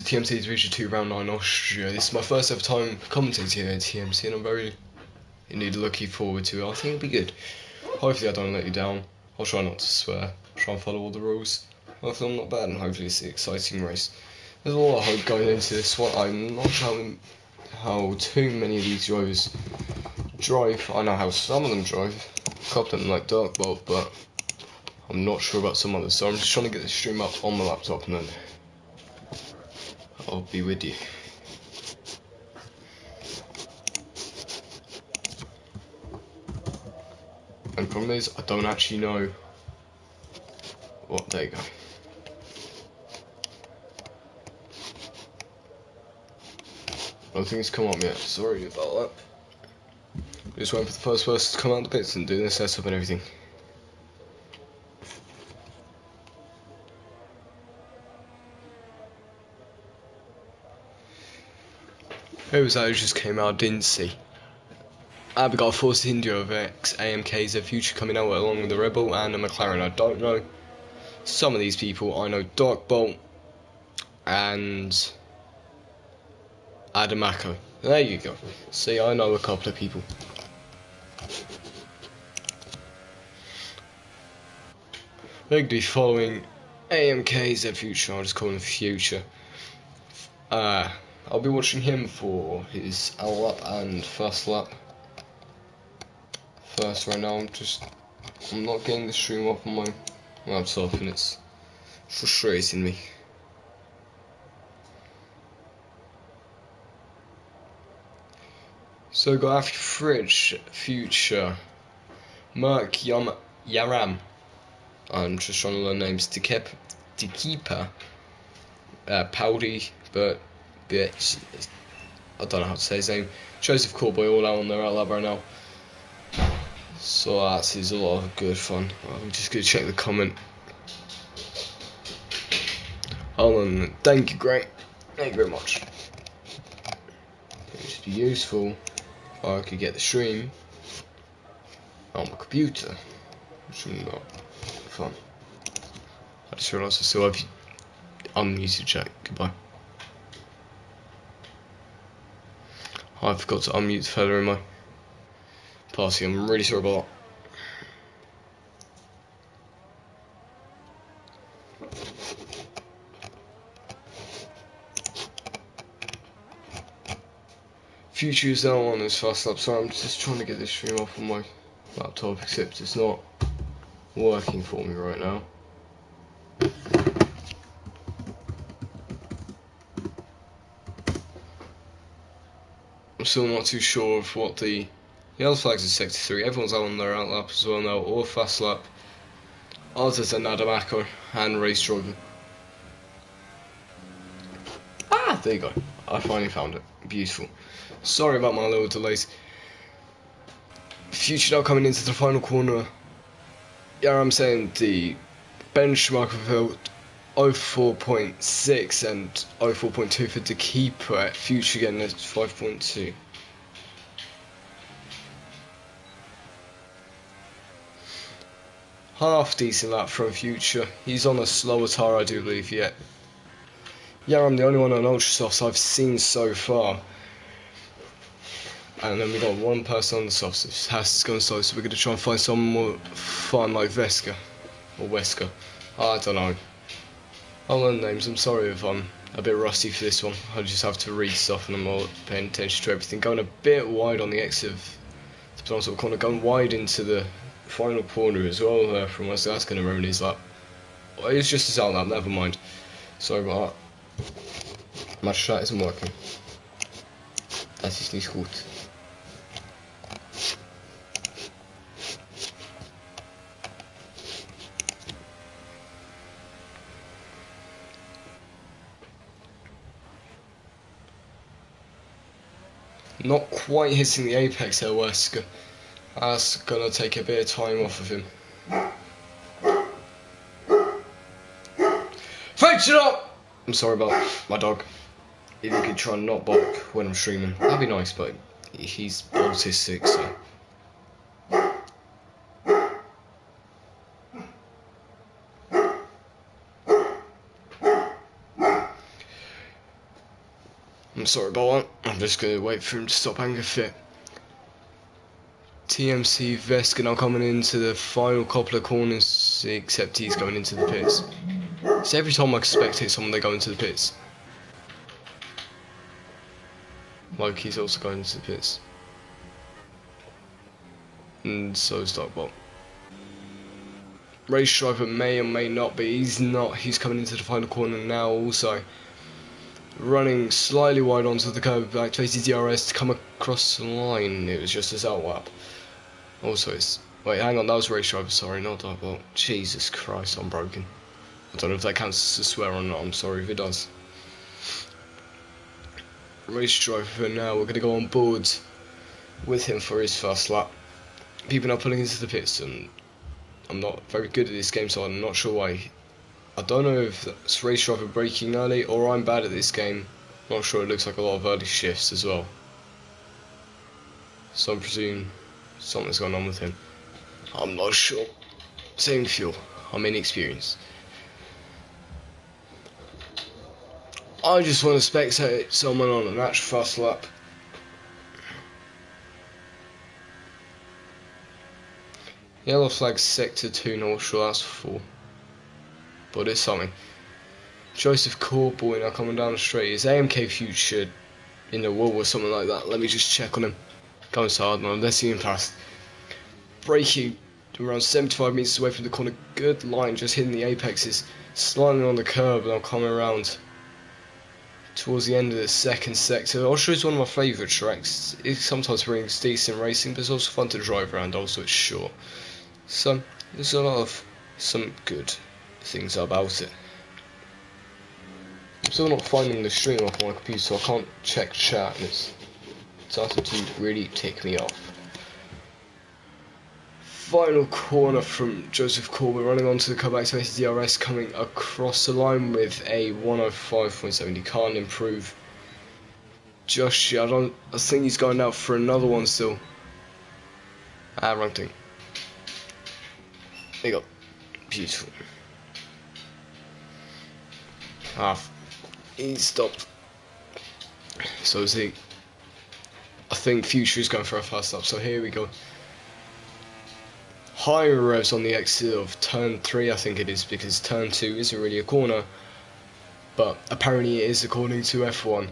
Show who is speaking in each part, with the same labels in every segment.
Speaker 1: TMC Division 2 Round 9 Austria. This is my first ever time commentating here at TMC and I'm very indeed looking forward to it. I think it'll be good. Hopefully I don't let you down. I'll try not to swear. I'll try and follow all the rules. Hopefully I'm not bad and hopefully it's an exciting race. There's a lot of hope going into this one. I'm not sure how too many of these drivers drive. I know how some of them drive. A couple of them like Dark Bolt, but I'm not sure about some others. So I'm just trying to get the stream up on my laptop and then I'll be with you. And the problem is, I don't actually know what. There you go. Nothing's come up yet. Sorry about that. Just waiting for the first person to come out of the pits and do the setup and everything. Who was that who just came out? I didn't see. We got a Force India of X AMK's a Future coming out along with the Rebel and a McLaren. I don't know some of these people. I know Dark Bolt and Adamaco. There you go. See, I know a couple of people. They're going to be following AMK's a Future. I'll just call him Future. I'll be watching him for his hour lap and first lap. First, right now I'm not getting the stream up on my laptop and it's frustrating me. So we got Fridge, Future, Merc, Yaram. I'm just trying to learn names. Dekeeper, Powdy, but I don't know how to say his name. Joseph Cowboy all out on their outlap right now. So that is a lot of good fun. I'm just going to check the comment. Hold on. Thank you, great. Thank you very much. It would be useful if I could get the stream on my computer. Which would not be fun. I just realised I still have unmuted chat. Goodbye. I forgot to unmute the fella in my party. I'm really sorry about that. Future is now on this fast lap, so I'm just trying to get this stream off on my laptop, except it's not working for me right now. I'm still not too sure of what the yellow flags in sector 3. Everyone's out on their outlap as well now, or fast lap. Other than Adamaco and Race Driver. There you go. I finally found it. Beautiful. Sorry about my little delays. Future now coming into the final corner. Yeah, I'm saying the benchmark of 04.6 and 04.2 for the keeper at Future getting at 5.2. Half decent lap from Future. He's on a slower tyre, I do believe, yet. Yeah, I'm the only one on Ultra Softs I've seen so far. And then we got one person on the softs. It has to go slow, so we're going to try and find someone more fun like Veska. Or Wesker. I don't know. I'll learn names. I'm sorry if I'm a bit rusty for this one. I just have to read stuff and I'm not paying attention to everything. Going a bit wide on the exit of the penultimate corner. Going wide into the final corner as well from Wesker. That's going to ruin his lap. It's just his outlap, never mind. Sorry about that. My chat isn't working. Das ist nicht gut. Not quite hitting the apex there, Wesker. That's gonna take a bit of time off of him. Fetch it up! I'm sorry about my dog. If you could try and not bark when I'm streaming, that'd be nice, but he's autistic, so. I'm sorry about that. I'm just gonna wait for him to stop having a fit. TMC Veska now coming into the final couple of corners, except he's going into the pits. So every time I spectate someone, they go into the pits. Like he's also going into the pits. And so is Darkbot. Race driver may or may not be. He's not. He's coming into the final corner now also. Running slightly wide onto the curb back to DRS to come across the line. It was just his outlap. Also, it's... Wait, hang on, that was race driver, sorry, not Darkbot. Jesus Christ, I'm broken. I don't know if that counts as a swear or not, I'm sorry if it does. Race driver now, we're going to go on board with him for his first lap. People now pulling into the pits, and I'm not very good at this game, so I'm not sure why. I don't know if that's race driver braking early, or I'm bad at this game. Not sure, it looks like a lot of early shifts as well. So I presume something's going on with him. I'm not sure. Same fuel. I'm inexperienced. I just want to spectate someone on a natural fast lap. Yellow flag sector 2, not sure that's 4. But it's something. Joseph Corboy now coming down the straight. Is AMK Future in the wall or something like that? Let me just check on him. Going so hard now, let's see him past. Braking around 75 metres away from the corner. Good line, just hitting the apexes. Sliding on the curb and I'm coming around towards the end of the second sector. Austria is one of my favourite tracks. It sometimes brings decent racing, but it's also fun to drive around, also it's short. So, there's a lot of some good things about it. I'm still not finding the stream off my computer, so I can't check chat, and it's starting to really tick me off. Final corner from Joseph Corber running onto the comeback to DRS, coming across the line with a 105.7. He can't improve just yet. I think he's going out for another one still. Wrong thing. There you go. Beautiful. He stopped. So is he. I think Future is going for a fast lap, so here we go. Higher revs on the exit of turn 3, I think it is, because turn 2 isn't really a corner, but apparently it is according to F1.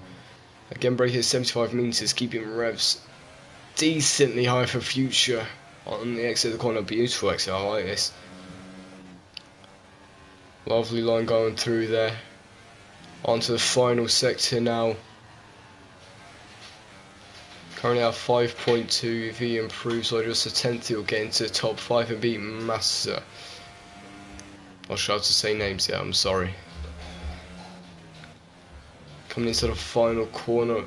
Speaker 1: Again, braking at 75 metres, keeping revs decently high for Future on the exit of the corner. Beautiful exit, I like this. Lovely line going through there. Onto the final sector now. Currently at 5.2. If he improves by just a tenth, he'll get into the top 5 and beat Massa. I'll try to say names, yeah, I'm sorry. Coming into the final corner.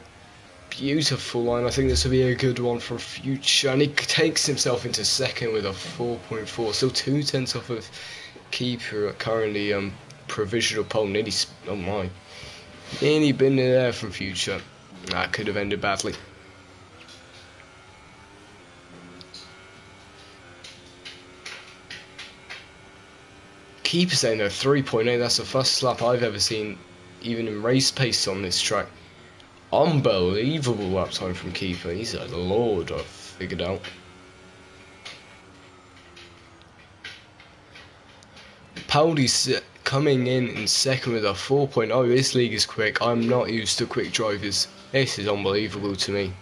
Speaker 1: Beautiful line. I think this will be a good one for Future. And he takes himself into second with a 4.4. Still 2 tenths off of keeper. Currently provisional pole. Nearly, oh my. Nearly been in there from Future. That could have ended badly. Keeper saying though 3.8, that's the first lap I've ever seen, even in race pace on this track. Unbelievable lap time from Keeper. He's a lord, I've figured out. Paldy's coming in second with a 4.0. This league is quick. I'm not used to quick drivers. This is unbelievable to me.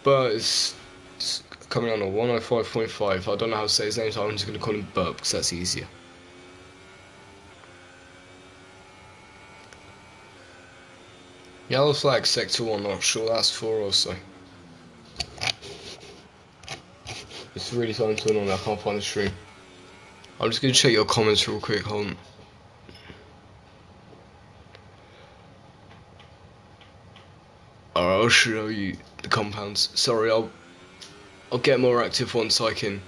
Speaker 1: But it's coming on a 105.5. I don't know how to say his name, so I'm just going to call him Burp because that's easier. Yellow flag, sector 1, not sure that's 4 also. It's really starting to annoy me, I can't find the stream. I'm just going to check your comments real quick, hold on. Alright, I'll show you the compounds. Sorry, I'll get more active once I can.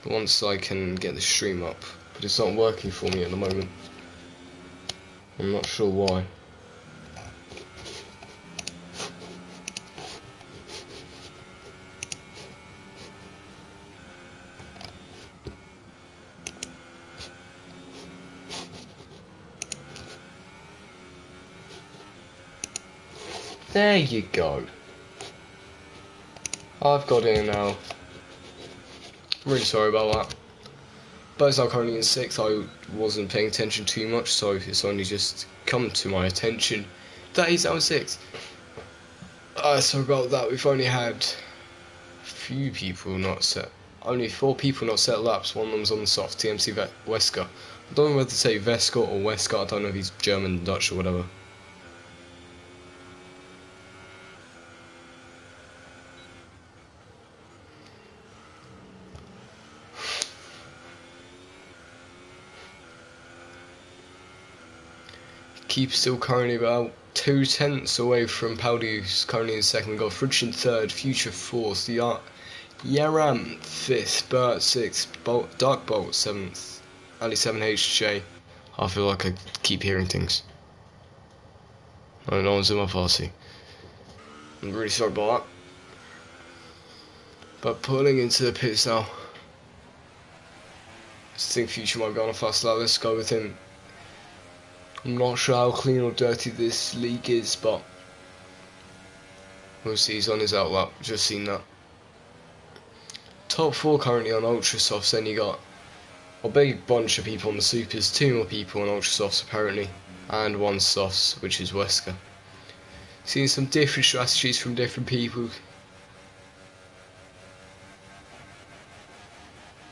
Speaker 1: Once I can get the stream up, but it's not working for me at the moment. I'm not sure why. There you go. I've got it now. I'm really sorry about that. But as I'm currently in 6th, I wasn't paying attention too much, so it's only just come to my attention that he's out 6th. So about that, we've only had few people not set. Only 4 people not set laps. One of them's on the soft TMC Wesker. I don't know whether to say Veska or Wesker. I don't know if he's German, Dutch, or whatever. Keep still currently about 2 tenths away from Powdy, who's currently in 2nd. Got Fridge in 3rd, Future 4th, Yaram 5th, Bert 6th, Dark Bolt 7th, Ali 7HJ. I feel like I keep hearing things. No one's in my party. I'm really sorry about that. But pulling into the pits now. I think Future might be on a fast lap. Let's go with him. I'm not sure how clean or dirty this league is, but we'll see. He's on his outlap. Just seen that. Top 4 currently on Ultra Softs. Then you got a big bunch of people on the Supers, 2 more people on Ultra Softs apparently, and 1 Softs, which is Wesker. Seeing some different strategies from different people.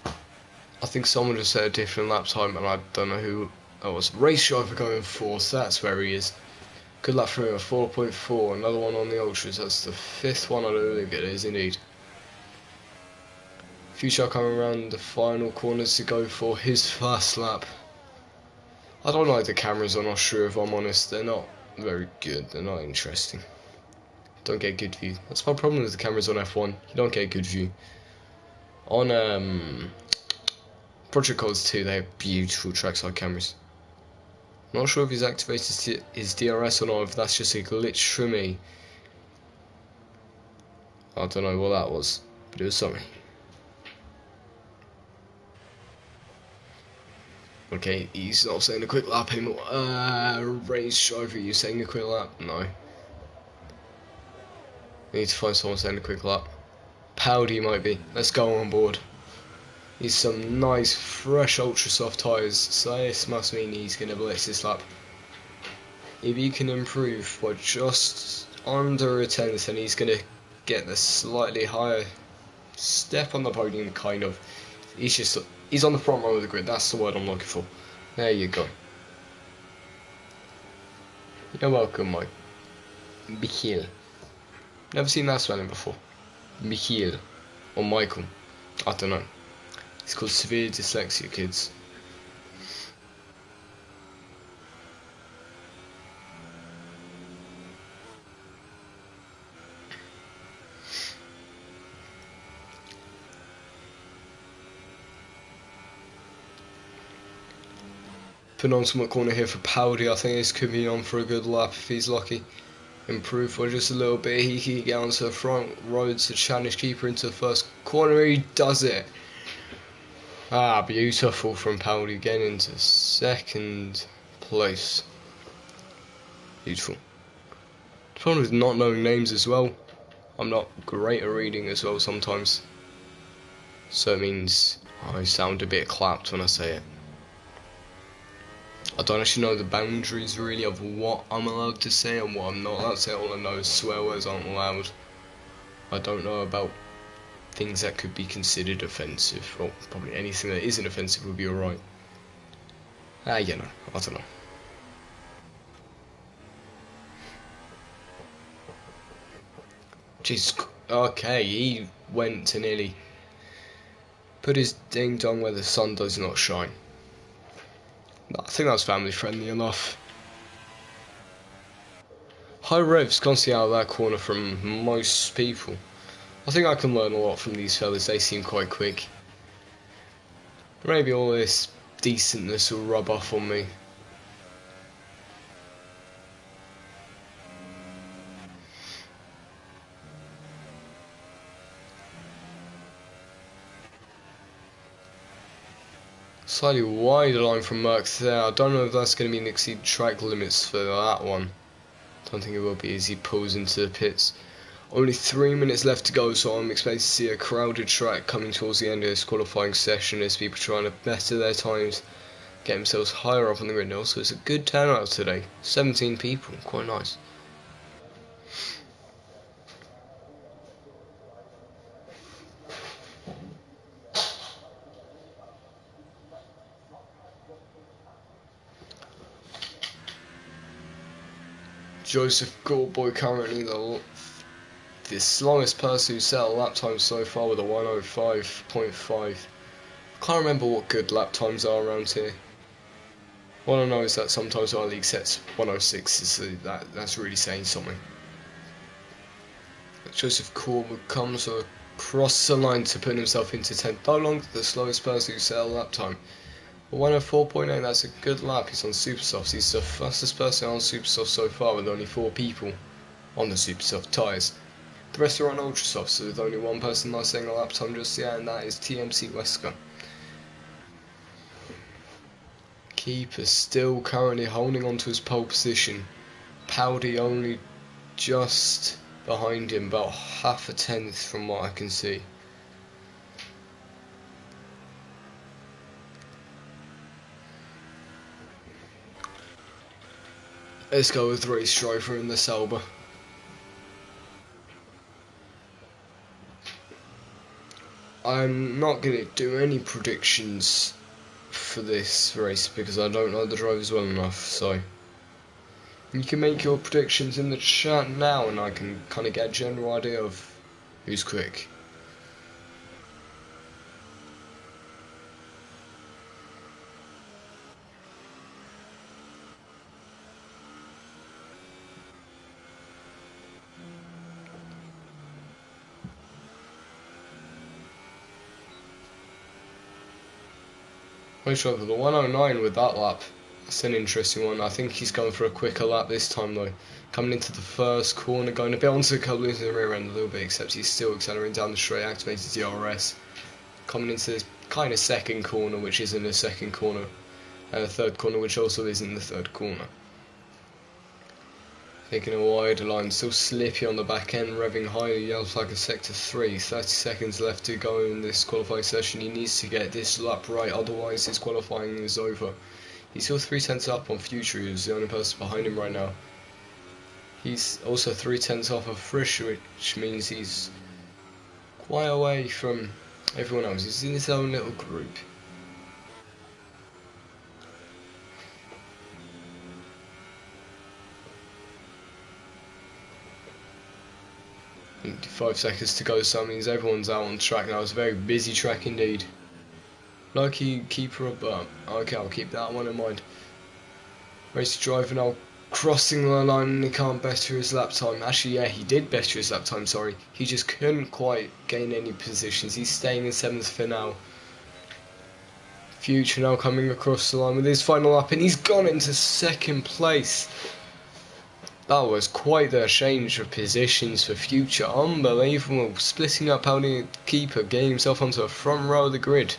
Speaker 1: I think someone just set a different lap time, and I don't know who. That was race driver going 4th, that's where he is. Good luck for him, 4.4, another one on the Ultras, that's the 5th one, I don't think it is indeed. Future coming around the final corners to go for his first lap. I don't like the cameras on Austria, if I'm honest, they're not very good, they're not interesting. Don't get a good view, that's my problem with the cameras on F1, you don't get a good view. On Project Codes 2, they have beautiful trackside cameras. Not sure if he's activated his DRS or not, if that's just a glitch for me. I don't know what that was, but it was something. Okay, he's not saying a quick lap anymore. Race driver, you saying a quick lap? No. We need to find someone saying a quick lap. Powdy might be. Let's go on board. He's some nice fresh ultra soft tyres, so this must mean he's going to blitz this lap. If he can improve by just under a tenth, then he's going to get the slightly higher step on the podium, kind of. He's on the front row of the grid, that's the word I'm looking for. There you go. You're welcome, Mike. Michiel. Never seen that spelling before. Michiel. Or Michael. I don't know. It's called severe dyslexia, kids. Penultimate corner here for Powdy. I think this could be on for a good lap if he's lucky. Improve for just a little bit. He can get onto the front road to challenge keeper into the first corner. He does it. Ah, beautiful from Powdy, getting into 2nd place. Beautiful. The problem with not knowing names as well, I'm not great at reading as well sometimes. So it means I sound a bit clapped when I say it. I don't actually know the boundaries really of what I'm allowed to say and what I'm not allowed to say. All I know is swear words aren't allowed. I don't know about things that could be considered offensive. Well, probably anything that isn't offensive would be alright. You know, I don't know. Jeez, okay, he went to nearly put his ding dong where the sun does not shine. I think that was family friendly enough. High revs can't see out of that corner from most people. I think I can learn a lot from these fellas, they seem quite quick. Maybe all this decentness will rub off on me. Slightly wider line from Merck there. I don't know if that's going to mean exceed track limits for that one. Don't think it will be as he pulls into the pits. Only 3 minutes left to go, so I'm expecting to see a crowded track coming towards the end of this qualifying session as people trying to better their times, get themselves higher up on the grid. Also, it's a good turnout today. 17 people, quite nice. Joseph Goldboy currently the slowest person who set a lap time so far with a 1:05.5. Can't remember what good lap times are around here. All I know is that sometimes our league sets 1:06, so that's really saying something. Joseph Goldboy comes across the line to put himself into 10th. No longer the slowest person who set a lap time. 1:04.8, that's a good lap. He's on super softs. He's the fastest person on super softs so far, with only 4 people on the super soft tyres. The rest are on ultra softs, so with only one person not setting a lap time just yet, and that is TMC Wesker. Keeper still currently holding on to his pole position. Powdy only just behind him, about half a tenth from what I can see. Let's go with race driver in the Sauber. I'm not going to do any predictions for this race because I don't know the drivers well enough, so you can make your predictions in the chat now and I can kind of get a general idea of who's quick. Race driver, the 1:09 with that lap. That's an interesting one. I think he's going for a quicker lap this time though. Coming into the first corner, going a bit onto the couple into the rear end a little bit, except he's still accelerating down the straight, activated DRS. Coming into this kind of second corner, which isn't a second corner, and a third corner, which also isn't the third corner. Taking a wider line, still slippy on the back end, revving high, yellow flag of sector 3, 30 seconds left to go in this qualifying session. He needs to get this lap right, otherwise his qualifying is over. He's still 3/10 up on Future, who's the only person behind him right now. He's also 3/10 off of Frisch, which means he's quite away from everyone else. He's in his own little group. And 5 seconds to go, so that means everyone's out on track now. It's a very busy track indeed. Lucky keeper up, okay, I'll keep that one in mind. Race driver now crossing the line and he can't better his lap time. Actually, yeah, he did better his lap time, sorry. He just couldn't quite gain any positions. He's staying in 7th for now. Future now coming across the line with his final lap and he's gone into 2nd place. That was quite the change of positions for Future. Unbelievable. Splitting up Powdy keeper, getting himself onto the front row of the grid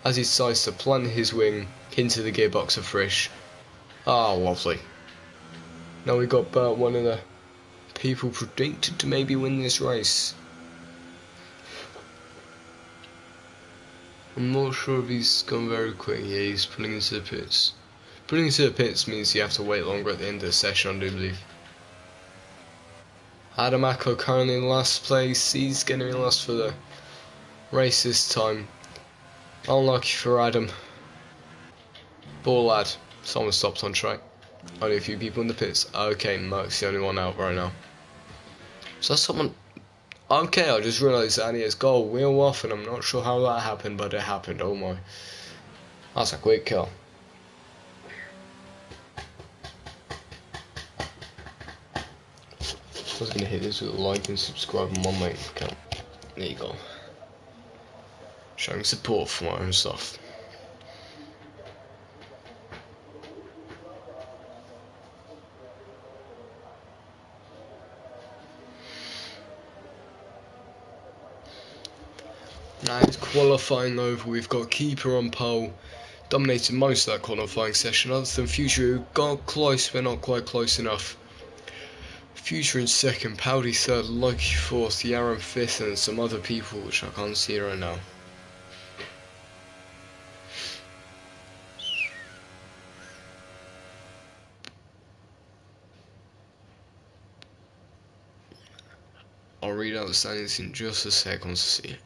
Speaker 1: as he decides to plant his wing into the gearbox of Frisch. Ah, lovely. Now we got one of the people predicted to maybe win this race. I'm not sure if he's gone very quick. Yeah, he's pulling into the pits. Pulling into the pits means you have to wait longer at the end of the session, I do believe. Adam Acko currently in last place. He's going to be lost for the race this time. Unlucky for Adam. Poor lad. Someone stopped on track. Only a few people in the pits. Okay, Merck's the only one out right now. So that's someone... Okay, I just realised that he has goal wheel off and I'm not sure how that happened, but it happened. Oh my. That's a quick kill. I was going to hit this with a like and subscribe on my main account. There you go. Showing support for my own stuff. Now it's qualifying over. We've got keeper on pole, dominated most of that qualifying session, other than Future, who got close but not quite close enough. Future in second, Powdy third, Loki fourth, Yaron fifth, and some other people which I can't see right now. I'll read out the standings in just a sec once I see it.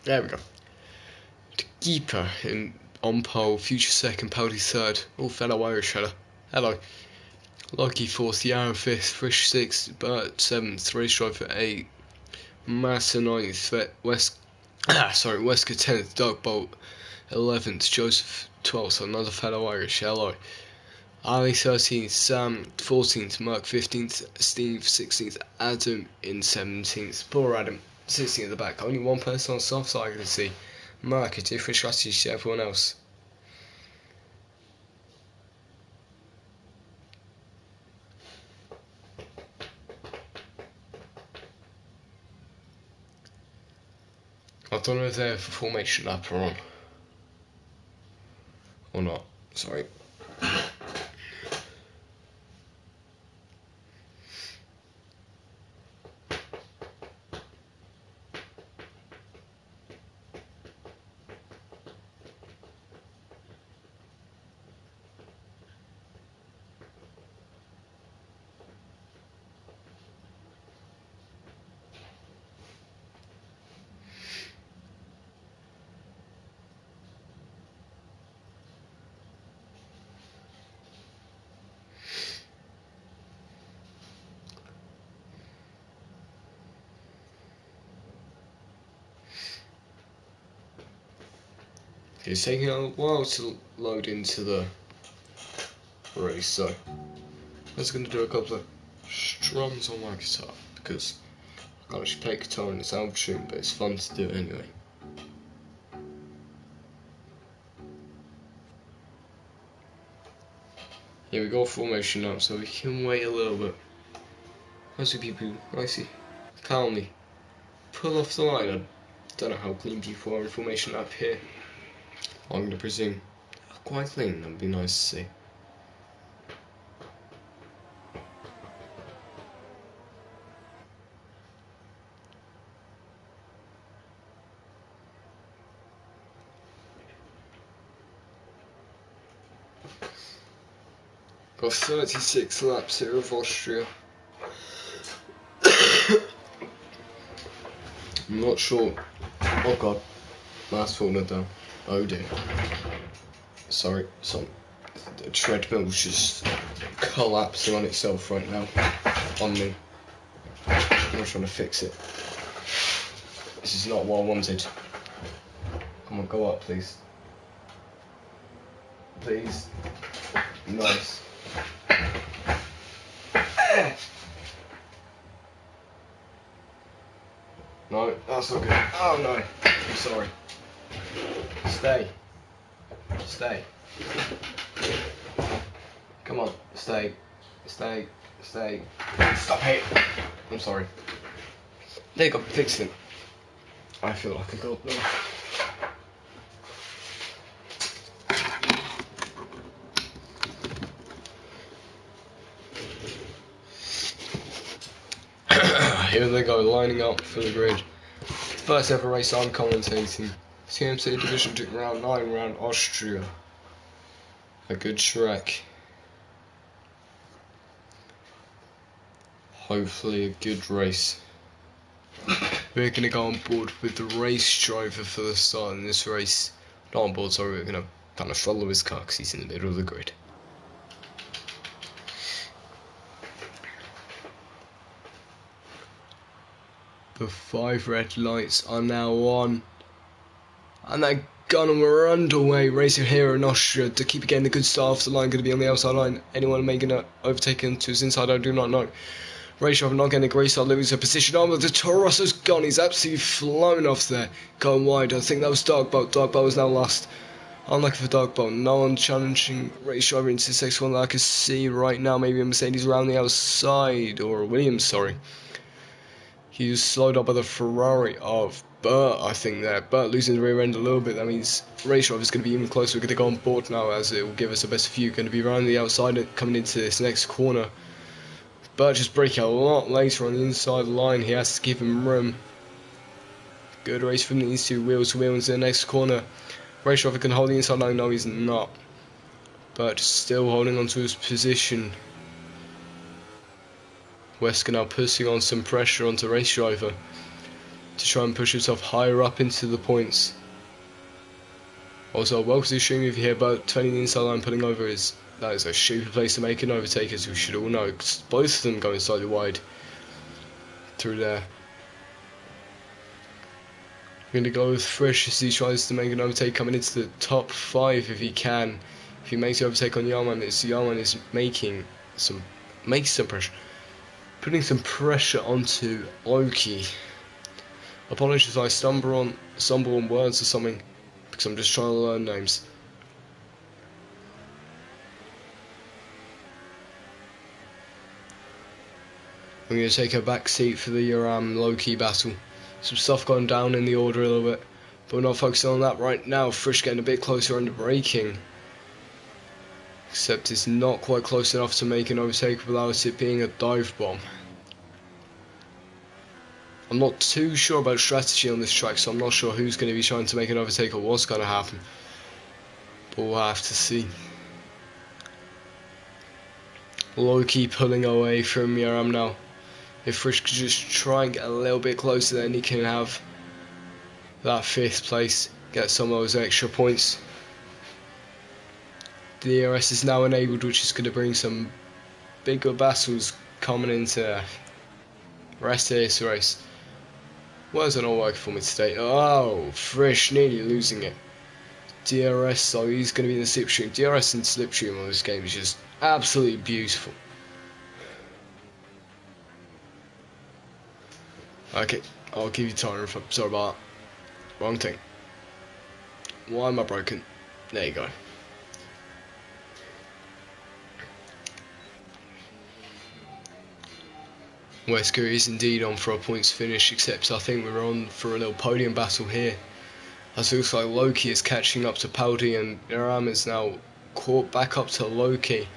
Speaker 1: There we go. The keeper on pole, Future second, Powdy third, all fellow Irish fella. Hello. Lucky fourth, Yaron fifth, Frisch sixth, Bert seventh, Race Driver eighth, Massa ninth, Wesker tenth, Doug Bolt 11th, Joseph 12th, another fellow Irish, hello. Ali 13th, Sam 14th, Mark 15th, Steve 16th, Adam in 17th. Poor Adam, 16th at the back. Only one person on soft side I can see. Mark, a different strategy to everyone else. I don't know if they're for formation lap or on. Or not, sorry. It's taking a while to load into the race, so I'm just going to do a couple of strums on my guitar because I can't actually play guitar in its album tune, but it's fun to do it anyway. Here we go, formation now, so we can wait a little bit. I see people, I see, calmly pull off the line. I don't know how clean people are in formation up here. I'm going to presume quite clean, that would be nice to see. Got 36 laps here of Austria. I'm not sure. Oh god, that's fallen down. Oh dear. Sorry, the treadmill's just collapsing on itself right now. On me. I'm trying to fix it. This is not what I wanted. Come on, go up, please. Please. Nice. No, that's not good. Oh no, I'm sorry. Stay. Stay. Come on, stay. Stay. Stay. Stop it! I'm sorry. There you go, fixed it. I feel like a god now. Here they go, lining up for the grid. First ever race I'm commentating. TMC Division 2 round 9 round Austria. A good track. Hopefully a good race. We're gonna go on board with the race driver for the start in this race. Not on board, sorry, we're gonna kind of follow his car because he's in the middle of the grid. The 5 red lights are now on. And they're gone and we're underway. Racing here in Austria to keep getting the good start off the line. Going to be on the outside line. Anyone making it overtaken to his inside, I do not know. Race driver not getting a great start, losing a position on, but the Torosso's gone. He's absolutely flown off there. Going wide. I think that was Dark Boat. Dark Boat is now lost. Unlucky for Dark Boat. No one challenging race driver into the next one that I can see right now. Maybe a Mercedes around the outside. Or a Williams, sorry. He was slowed up by the Ferrari of Burt, I think there. Burt losing the rear end a little bit. That means race driver is going to be even closer. We're going to go on board now, as it will give us a better view. Going to be around the outside coming into this next corner. Burt just braking a lot later on the inside line. He has to give him room. Good race from these two, wheel to wheel into the next corner. Race driver can hold the inside line. No, he's not. But still holding on to his position. Wesker now pushing on some pressure onto race driver to try and push himself higher up into the points. Also, well positioned if you hear about 20 the inside line pulling over that is a stupid place to make an overtake, as we should all know, 'cause both of them going slightly wide through there. We're going to go with Frisch as he tries to make an overtake coming into the top 5 if he can. If he makes the overtake on Yarman, Yarman is making some pressure. Putting some pressure onto Loki. Apologies if I stumble on words or something, because I'm just trying to learn names. I'm going to take a back seat for the Loki battle. Some stuff going down in the order a little bit, but we're not focusing on that right now. Frisch getting a bit closer under braking. Except it's not quite close enough to make an overtake without it being a dive bomb. I'm not too sure about strategy on this track, so I'm not sure who's going to be trying to make an overtake or what's going to happen. But we'll have to see. Loki pulling away from Yaram now. If Frisch could just try and get a little bit closer, then he can have that 5th place, get some of those extra points. The DRS is now enabled, which is going to bring some bigger battles coming into rest of this race. Why is it not working for me today? Oh, Frisch nearly losing it. DRS, so he's going to be in the slipstream. DRS and slipstream on this game is just absolutely beautiful. Okay, I'll give you time if I'm sorry about that. Wrong thing. Why am I broken? There you go. Wesker is indeed on for a points finish, except I think we're on for a little podium battle here. As it looks like Loki is catching up to Paldi and Aram is now caught back up to Loki.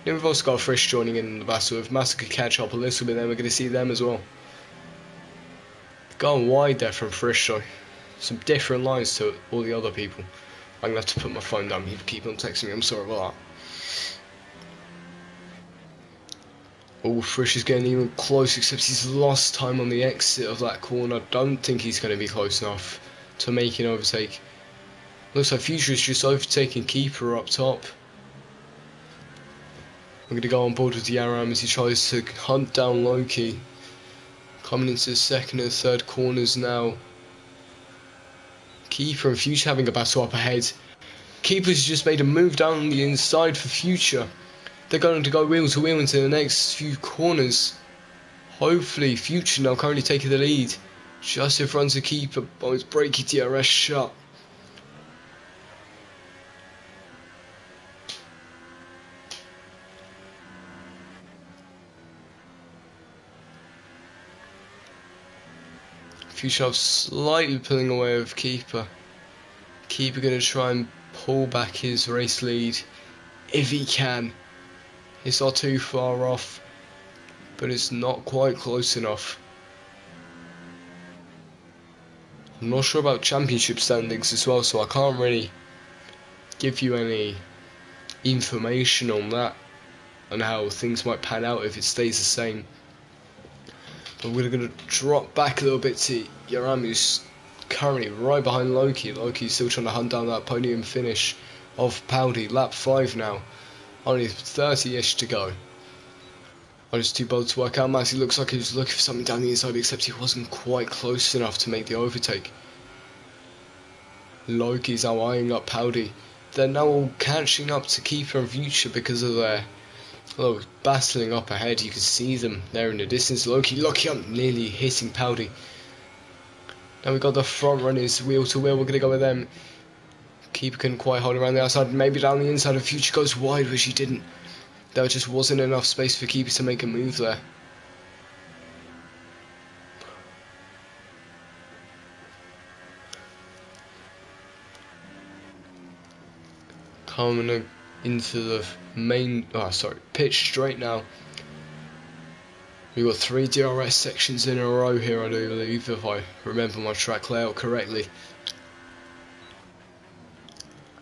Speaker 1: Then we've also got Frisch joining in the battle. If Massa could catch up a little bit, then we're going to see them as well. Going wide there from Frisch, though. Some different lines to all the other people. I'm going to have to put my phone down. People keep on texting me. I'm sorry about that. Oh, Frisch is getting even close, except he's lost time on the exit of that corner. Don't think he's going to be close enough to make an overtake. Looks like Future is just overtaking Keeper up top. I'm going to go on board with Yaram as he tries to hunt down Loki. Coming into the 2nd and 3rd corners now. Keeper and Future having a battle up ahead. Keeper's just made a move down the inside for Future. They're going to go wheel to wheel into the next few corners. Hopefully, Future now currently taking the lead. Just in front of Keeper, but his braking DRS shut. Future slightly pulling away with Keeper. Keeper going to try and pull back his race lead if he can. It's not too far off, but it's not quite close enough. I'm not sure about championship standings as well, so I can't really give you any information on that and how things might pan out if it stays the same. But we're going to drop back a little bit to Yaram, who's currently right behind Loki. Loki's still trying to hunt down that podium finish of Paldi. Lap 5 now. Only 30-ish to go. I was too bold to work out. Massey looks like he was looking for something down the inside, except he wasn't quite close enough to make the overtake. Loki's now eyeing up Paldi. They're now all catching up to Keeper and Future because of their battling up ahead. You can see them there in the distance. Loki up, nearly hitting Paldi. Now we've got the front runners wheel to wheel. We're going to go with them. Keeper couldn't quite hold around the outside, maybe down the inside. Of Future goes wide, which he didn't. There just wasn't enough space for Keeper to make a move there. coming into the main, pitch straight now. We've got 3 DRS sections in a row here, I do believe, if I remember my track layout correctly.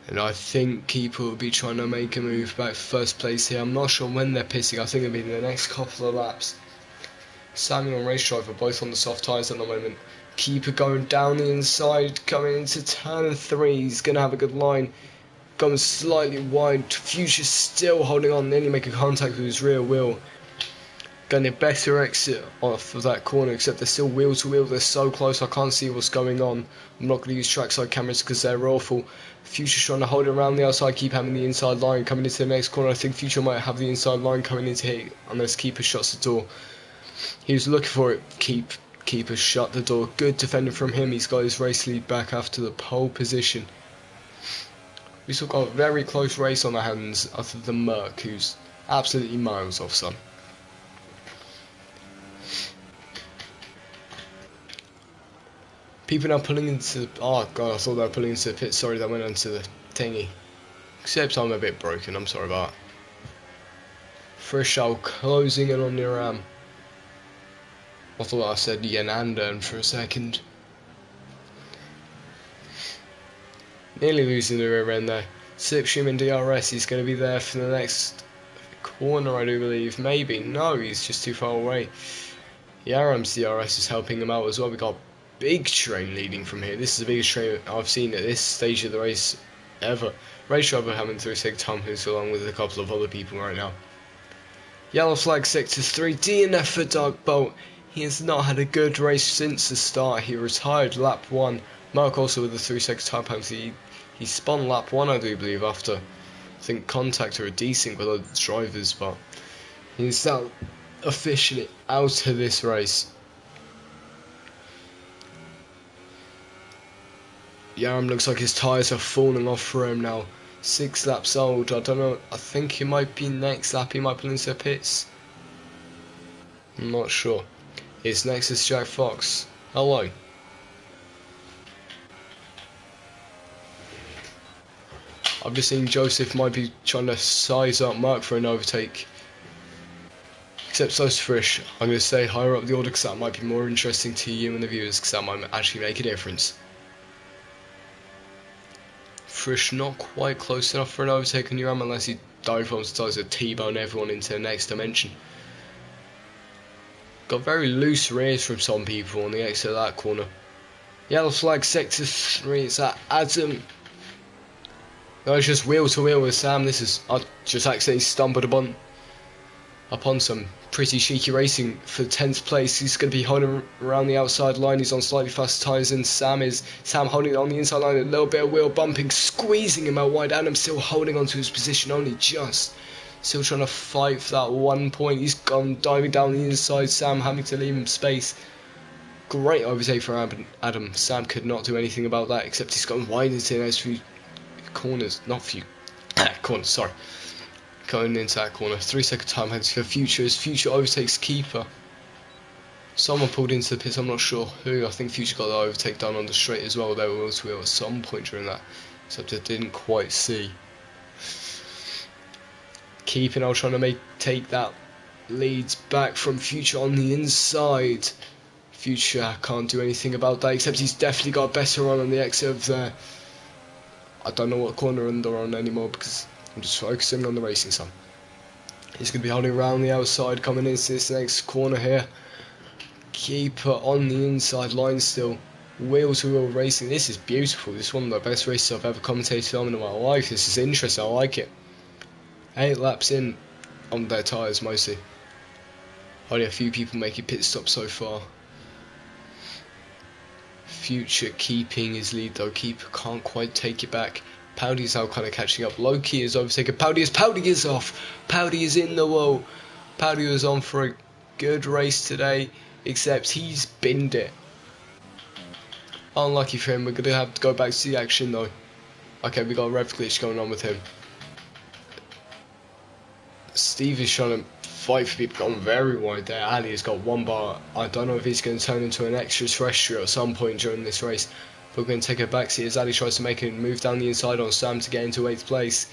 Speaker 1: And I think Keeper will be trying to make a move back first place here. I'm not sure when they're pitting, I think it'll be in the next couple of laps. Samuel and Race Driver both on the soft tyres at the moment. Keeper going down the inside, coming into turn 3, he's going to have a good line. Going slightly wide, Future still holding on, nearly making contact with his rear wheel. Getting a better exit off of that corner, except they're still wheel to wheel, they're so close I can't see what's going on. I'm not going to use trackside cameras because they're awful. Future's trying to hold it around the outside, keep having the inside line coming into the next corner. I think Future might have the inside line coming into here unless Keeper shuts the door. He was looking for it, Keeper shut the door, good defender from him, he's got his race lead back after the pole position. We've still got a very close race on our hands other than Merck, who's absolutely miles off some. People now pulling into, oh god, I thought they were pulling into the pit, sorry, that went onto the thingy. Except I'm a bit broken, I'm sorry about that. Frischau closing in on the ram. I thought I said Yanandern for a second. Nearly losing the rear end there. Slipstream in DRS, he's going to be there for the next corner, I do believe. Maybe, no, he's just too far away. Yaram's DRS is helping him out as well. We got big train leading from here. This is the biggest train I've seen at this stage of the race ever. Race driver having to take Tom Hoos along with a couple of other people right now. Yellow flag sector 3, DNF for Dark Bolt. He has not had a good race since the start. He retired lap 1. Mark also with a 3-second time penalty. He spun lap 1, I do believe, after I think contact or a desync with other drivers, but he's now officially out of this race. Yaram looks like his tyres are falling off for him now. 6 laps old, I don't know, I think he might be next lap, he might pull into the pits. I'm not sure. It's next is Jack Fox. Hello. I've just seen Joseph might be trying to size up Mark for an overtake. Except so Frisch, I'm going to stay higher up the order because that might be more interesting to you and the viewers because that might actually make a difference. Frisch not quite close enough for an overtake on Uram unless he dive bombs decides to T-bone everyone into the next dimension. Got very loose rears from some people on the exit of that corner. Yellow flag sector 3, it's that Adam. No, it's just wheel to wheel with Sam. This is, I just accidentally stumbled upon some pretty cheeky racing for 10th place. He's going to be holding around the outside line. He's on slightly faster tyres than Sam is. Sam holding it on the inside line, a little bit of wheel bumping, squeezing him out wide. Adam still holding onto his position, only just. Still trying to fight for that 1 point. He's gone diving down the inside. Sam having to leave him space. Great overtake for Adam. Sam could not do anything about that except he's gone wide into the next few corners. Not few corners, sorry. Going into that corner. 3-second time hands for Future as Future overtakes Keeper. Someone pulled into the pits, I'm not sure who. I think Future got the overtake done on the straight as well. They were wheel to wheel at some point during that. Except I didn't quite see. Keeper now trying to take that leads back from Future on the inside. Future can't do anything about that except he's definitely got a better run on the exit of there. I don't know what corner they're on anymore because I'm just focusing on the racing some. He's going to be holding around the outside coming into this next corner here. Keeper on the inside line still. Wheel to wheel racing. This is beautiful. This is one of the best races I've ever commentated on in my life. This is interesting. I like it. 8 laps in on their tyres mostly. Only a few people making pit stops so far. Future keeping his lead though. Keeper can't quite take it back. Powdy's now kind of catching up. Loki is overtaken. Powdy is off. Powdy is in the wall. Powdy was on for a good race today, except he's binned it. Unlucky for him. We're going to have to go back to the action though. Okay, we got a rev glitch going on with him. Steve is trying to fight for people, gone very wide there. Ali has got 1 bar. I don't know if he's going to turn into an extra terrestrial at some point during this race. But we're going to take a backseat as Ali tries to make a move down the inside on Sam to get into 8th place.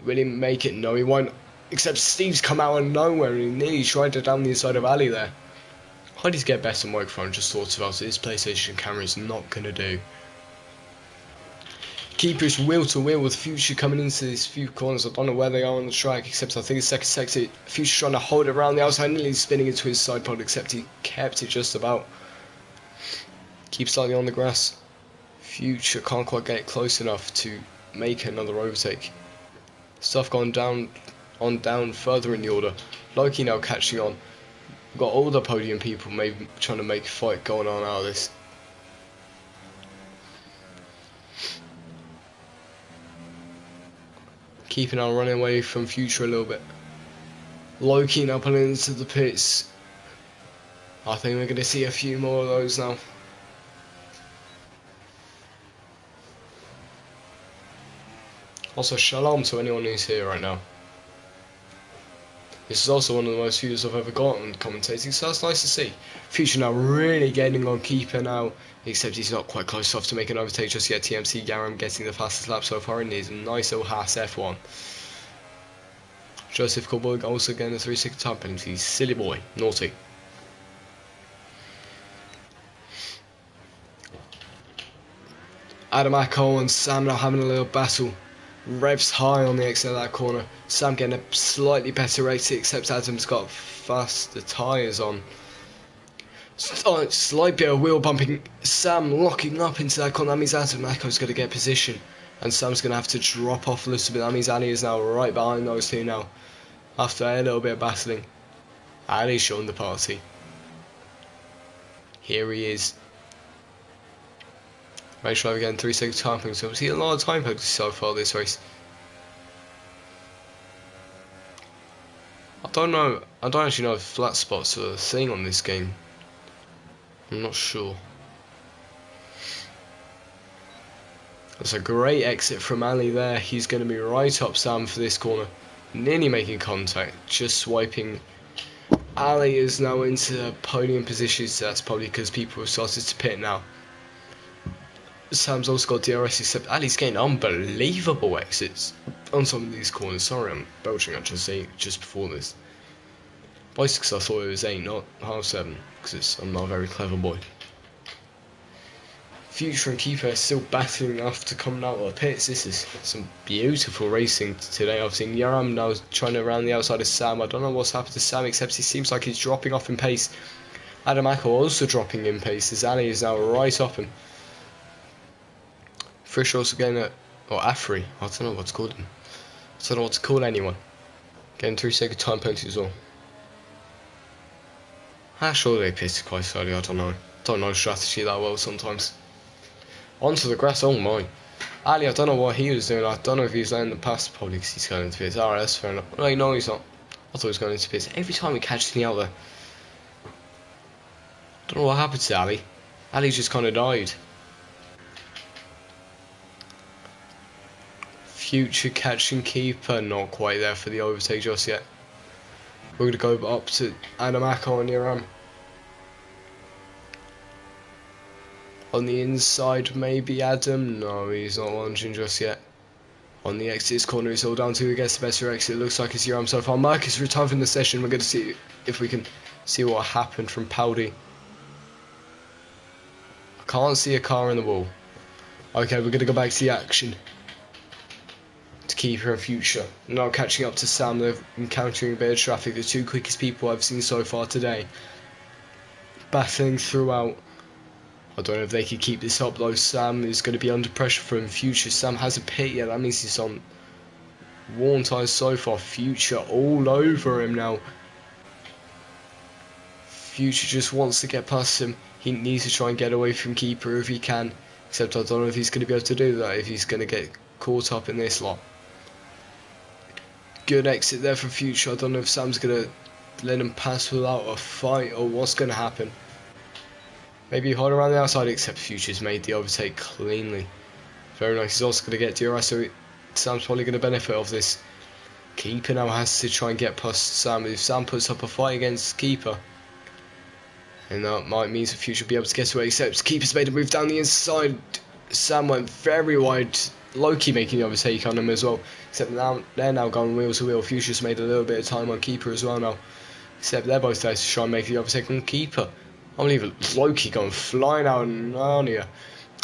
Speaker 1: Will he make it? No, he won't. Except Steve's come out of nowhere and he nearly tried to down the inside of Ali there. I need to get better microphone, just thought about it. This PlayStation camera is not going to do. Keeper's wheel to wheel with Future coming into these few corners. I don't know where they are on the track, except I think it's second sector. Future trying to hold it around the outside, nearly spinning into his side pod, except he kept it just about. Keeps slightly on the grass. Future can't quite get close enough to make another overtake. Stuff gone down further in the order. Loki now catching on. We've got all the podium people maybe trying to make a fight going on out of this. Keeping on running away from Future a little bit. Loki now pulling into the pits. I think we're going to see a few more of those now. Also, shalom to anyone who's here right now. This is also one of the most views I've ever gotten commentating, so that's nice to see. Future now really getting on Keeper now, except he's not quite close enough to make an overtake just yet. TMC Garam getting the fastest lap so far in his nice little Haas F1. Joseph Coburg also getting a 3-second time penalty. Silly boy, naughty. Adam Acko and Sam now having a little battle. Revs high on the exit of that corner. Sam getting a slightly better exit, except Adam's got faster tyres on. Slight bit of wheel bumping. Sam locking up into that corner. That means Adam Acko's going to get position. And Sam's going to have to drop off a little bit. That means Ali is now right behind those two now. After a little bit of battling. Ali's showing the party. Here he is. Make sure I'm getting 3-second time penalty. So we've seen a lot of time penalties so far this race. I don't actually know if flat spots are a thing on this game. I'm not sure. That's a great exit from Ali there. He's going to be right up Sam for this corner. Nearly making contact, just swiping. Ali is now into podium position, so that's probably because people have started to pit now. Sam's also got DRS, except Ali's getting unbelievable exits on some of these corners. Sorry, I'm belching out just before this. Because I thought it was 8, not half 7, because I'm not a very clever boy. Future and Keeper are still battling after coming out of the pits. This is some beautiful racing today. I've seen Yaram now trying to round the outside of Sam. I don't know what's happened to Sam, except he seems like he's dropping off in pace. Adam Acko also dropping in pace, as Ali is now right up him. Frisch also getting or Afri, I don't know what to call him. I don't know what to call anyone. Getting 3-second time penalty as well. Sure they pitted quite slowly, I don't know. Don't know strategy that well sometimes. Onto the grass, oh my. Ali, I don't know what he was doing. I don't know if he was letting the pass, probably because he's going into pits. Alright, that's fair enough. Wait, no, he's not. I thought he was going into pits. Every time he catches me out there. Don't know what happened to Ali. Ali just kind of died. Future catching Keeper, not quite there for the overtake just yet. We're going to go up to Adam Acko and Yaram. On the inside, maybe Adam. No, he's not launching just yet. On the exit corner, it's all down to who gets the better exit. It looks like it's Yaram so far. Marcus retired from the session. We're going to see if we can see what happened from Powdy. I can't see a car in the wall. Okay, we're going to go back to the action. To Keeper and Future. Now catching up to Sam, they're encountering a bit of traffic. The two quickest people I've seen so far today. Battling throughout. I don't know if they can keep this up though. Sam is going to be under pressure from Future. Sam hasn't pit yet, that means he's on worn tyres so far. Future all over him now. Future just wants to get past him. He needs to try and get away from Keeper if he can. Except I don't know if he's going to be able to do that, if he's going to get caught up in this lot. Good exit there from Future. I don't know if Sam's going to let him pass without a fight or what's going to happen. Maybe hold around the outside, except Future's made the overtake cleanly. Very nice. He's also going to get DRS, so Sam's probably going to benefit off this. Keeper now has to try and get past Sam. If Sam puts up a fight against Keeper, and that might mean the Future will be able to get away, except Keeper's made a move down the inside. Sam went very wide Loki making the overtake on him as well. Except now they're now going wheel to wheel. Future's made a little bit of time on Keeper as well now. Except they're both there to try and make the overtake on Keeper. I believe Loki going flying out in Narnia,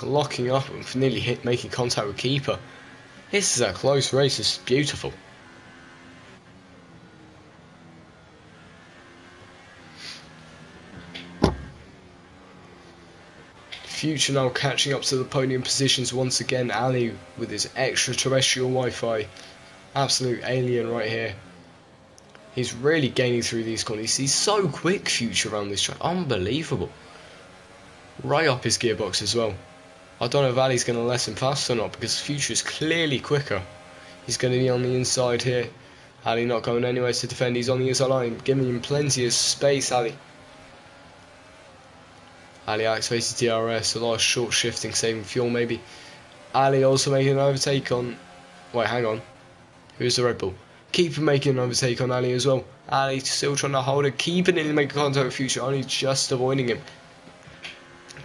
Speaker 1: locking up and nearly making contact with Keeper. This is a close race. It's beautiful. Future now catching up to the podium positions once again. Ali with his extraterrestrial Wi-Fi. Absolute alien right here. He's really gaining through these corners. He's so quick, Future, around this track. Unbelievable. Right up his gearbox as well. I don't know if Ali's going to let him fast or not, because Future is clearly quicker. He's going to be on the inside here. Ali not going anywhere to defend. He's on the inside line, giving him plenty of space, Ali. Ali activated DRS, a lot of short shifting, saving fuel maybe. Ali also making an overtake on... Wait, hang on. Who's the Red Bull? Keeper making an overtake on Ali as well. Ali still trying to hold it. Keeper nearly making contact with Future, only just avoiding him.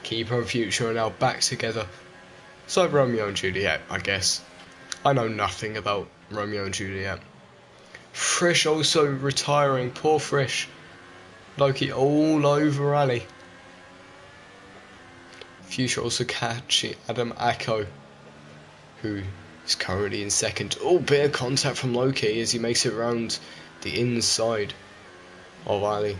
Speaker 1: Keeper and Future are now back together. It's like Romeo and Juliet, I guess. I know nothing about Romeo and Juliet. Frisch also retiring. Poor Frisch. Loki all over Ali. Future also catching Adam Acko, who is currently in second. Oh, bit of contact from Loki as he makes it around the inside of Ali.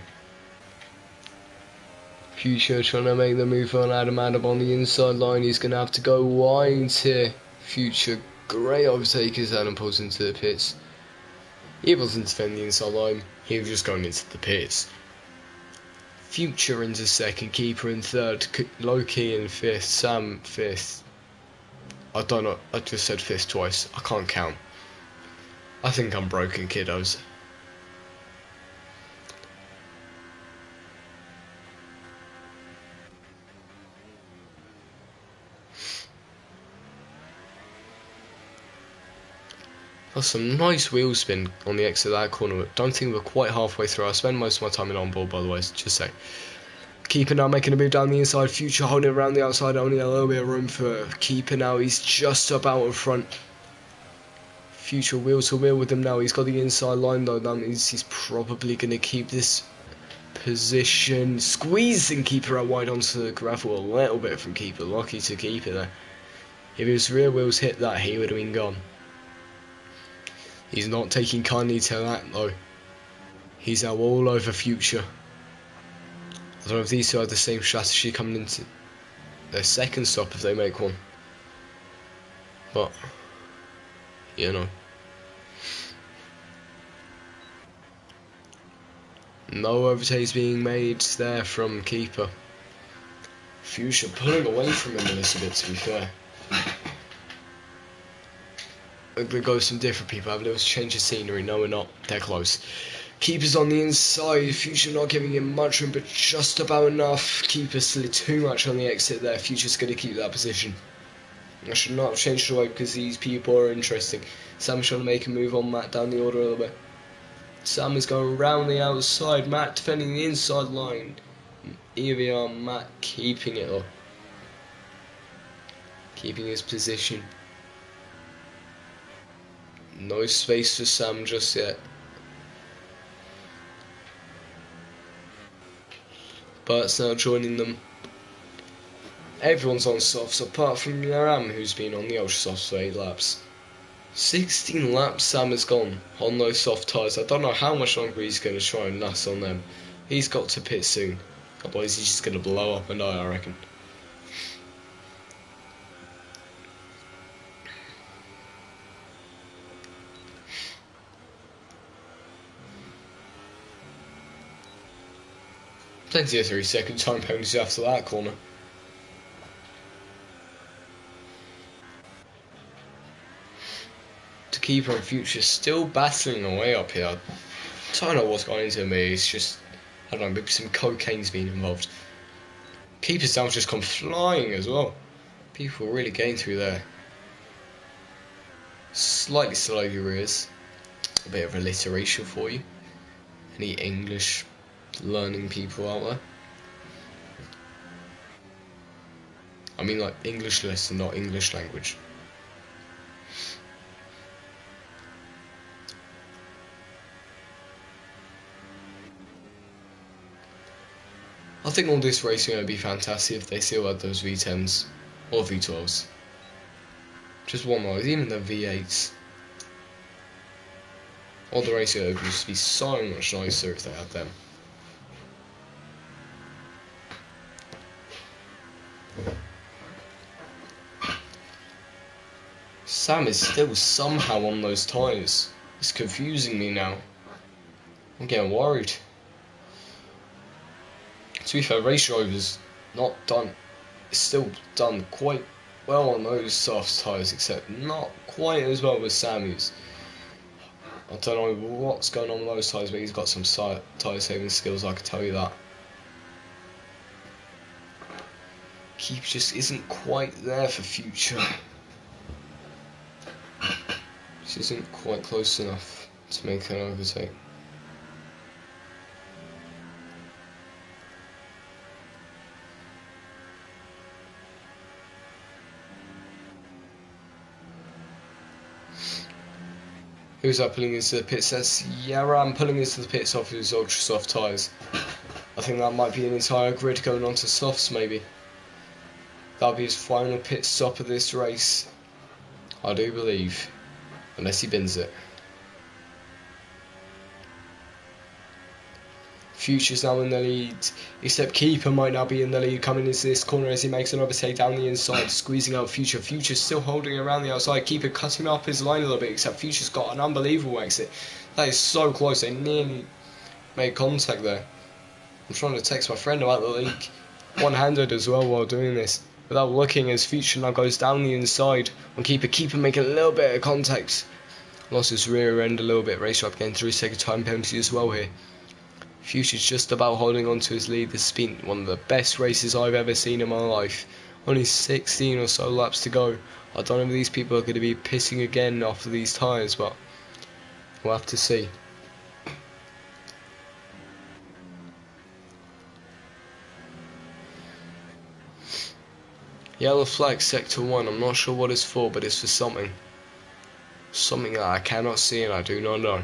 Speaker 1: Future trying to make the move on Adam on the inside line. He's going to have to go wide here. Future, great overtake as Adam pulls into the pits. He wasn't defending the inside line, he was just going into the pits. Future into second, Keeper in third, Loki in fifth, Sam fifth. I don't know, I just said fifth twice, I can't count. I think I'm broken, kiddos. That's some nice wheel spin on the exit of that corner. Don't think we're quite halfway through. I spend most of my time in on-board, by the way, just say. Keeper now making a move down the inside. Future holding around the outside. Only a little bit of room for Keeper now. He's just about in front. Future wheel to wheel with him now. He's got the inside line though. That means he's probably going to keep this position. Squeezing Keeper out wide onto the gravel a little bit from Keeper. Lucky to Keeper there. If his rear wheels hit that, he would have been gone. He's not taking kindly to that though. He's now all over Future. I don't know if these two have the same strategy coming into their second stop if they make one. But, you know. No overtakes being made there from Keeper. Future pulling away from him a little bit, to be fair. We're going to go with some different people, have a little change of scenery. No, we're not. They're close. Keeper's on the inside. Future not giving him much room, but just about enough. Keeper slid too much on the exit there. Future's going to keep that position. I should not have changed it away because these people are interesting. Sam's trying to make a move on Matt down the order a little bit. Sam is going around the outside. Matt defending the inside line. EVR Matt keeping it up. Keeping his position. No space for Sam just yet. Bert's now joining them. Everyone's on softs apart from Yaram, who's been on the ultra softs for 8 laps. 16 laps Sam has gone on those soft tyres. I don't know how much longer he's going to try and last on them. He's got to pit soon. Otherwise he's just going to blow up and die, I reckon. Plenty of 3-second time penalties after that corner. To Keeper and Future still battling away up here. I don't know what's going into me. It's just, I don't know, maybe some cocaine's been involved. Keeper's down just come flying as well. People really getting through there. Slightly slowly rears. A bit of alliteration for you. Any English learning people out there? I mean like English lesson, not English language. think all this racing would be fantastic if they still had those V10s or V12s. Just one more, even the V8s. All the racing would just be so much nicer if they had them. Sam is still somehow on those tyres. It's confusing me now. I'm getting worried. To be fair, Race Driver's not done. It's still done quite well on those soft tyres, except not quite as well with Sammy's. I don't know what's going on with those tyres, but he's got some tyre saving skills, I can tell you that. Keep just isn't quite there for future. Just isn't quite close enough to make an overtake. Who's that pulling into the pits? That's Yaram pulling into the pits off his ultra soft tyres. I think that might be an entire grid going on to softs, maybe. That'll be his final pit stop of this race, I do believe, unless he bins it. Future's now in the lead, except Keeper might now be in the lead coming into this corner as he makes an overtake down the inside, squeezing out Future. Future's still holding around the outside, Keeper cutting up his line a little bit, except Future's got an unbelievable exit. That is so close, they nearly made contact there. I'm trying to text my friend about the leak, one-handed as well while doing this, without looking, as Future now goes down the inside on Keeper. Keeper making a little bit of contact, lost his rear end a little bit. Race Driver getting 3 second time penalty as well here. Future's just about holding on to his lead. This has been one of the best races I've ever seen in my life. Only 16 or so laps to go. I don't know if these people are going to be pissing again after these tyres, but we'll have to see. Yellow flag sector 1, I'm not sure what it's for, but it's for something. Something that I cannot see and I do not know.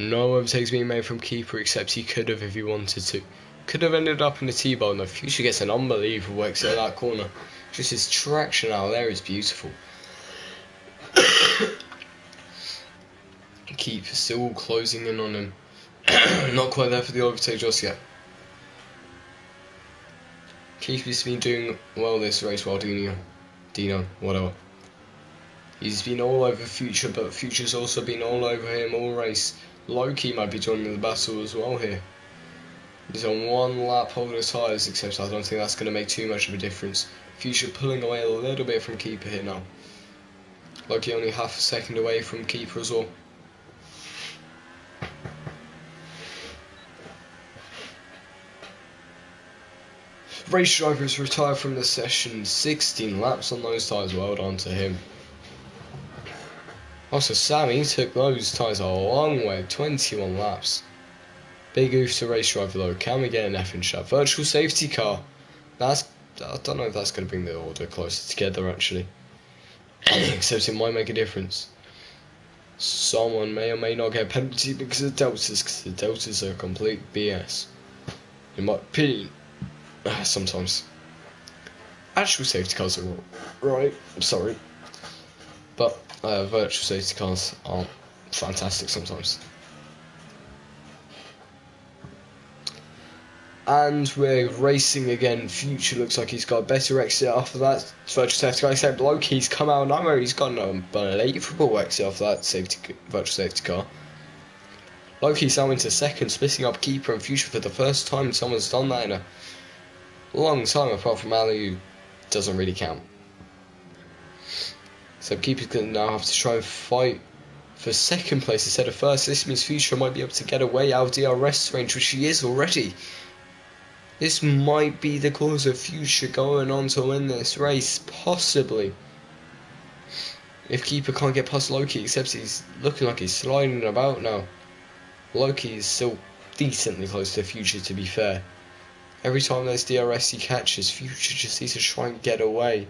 Speaker 1: No overtakes being made from Keeper, except he could have if he wanted to. Could have ended up in the T-bar. No, Future gets an unbelievable exit at that corner. Just his traction out there is beautiful. Keeper still closing in on him. Not quite there for the overtake just yet. Keeper's been doing well this race while Dino, whatever. He's been all over Future, but Future's also been all over him all race. Loki might be joining the battle as well here. He's on one lap holder tyres, except I don't think that's going to make too much of a difference. Future pulling away a little bit from Keeper here now. Loki only half a second away from Keeper as well. Race Driver's retired from the session, 16 laps on those tyres, well done to him. Also, Sammy took those tyres a long way, 21 laps. Big oof to Race Driver though. Can we get an F in chat? Virtual safety car. I don't know if that's going to bring the order closer together actually. Except it might make a difference. Someone may or may not get a penalty because of deltas, because the deltas are complete BS. In my opinion. Sometimes. Actual safety cars are right, I'm sorry. But virtual safety cars aren't fantastic sometimes. And we're racing again. Future looks like he's got a better exit after that virtual safety car, except Loki's come out of nowhere. He's got an unbelievable exit off that virtual safety car. Loki's now into second, splitting up Keeper and Future for the first time someone's done that in a long time, apart from Ali, who doesn't really count. So Keeper's going to now have to try and fight for second place instead of first. This means Future might be able to get away out of DRS range, which he is already. This might be the cause of Future going on to win this race, possibly. If Keeper can't get past Loki, except he's looking like he's sliding about now. Loki is still decently close to Future, to be fair. Every time there's DRS he catches, Future just needs to try and get away.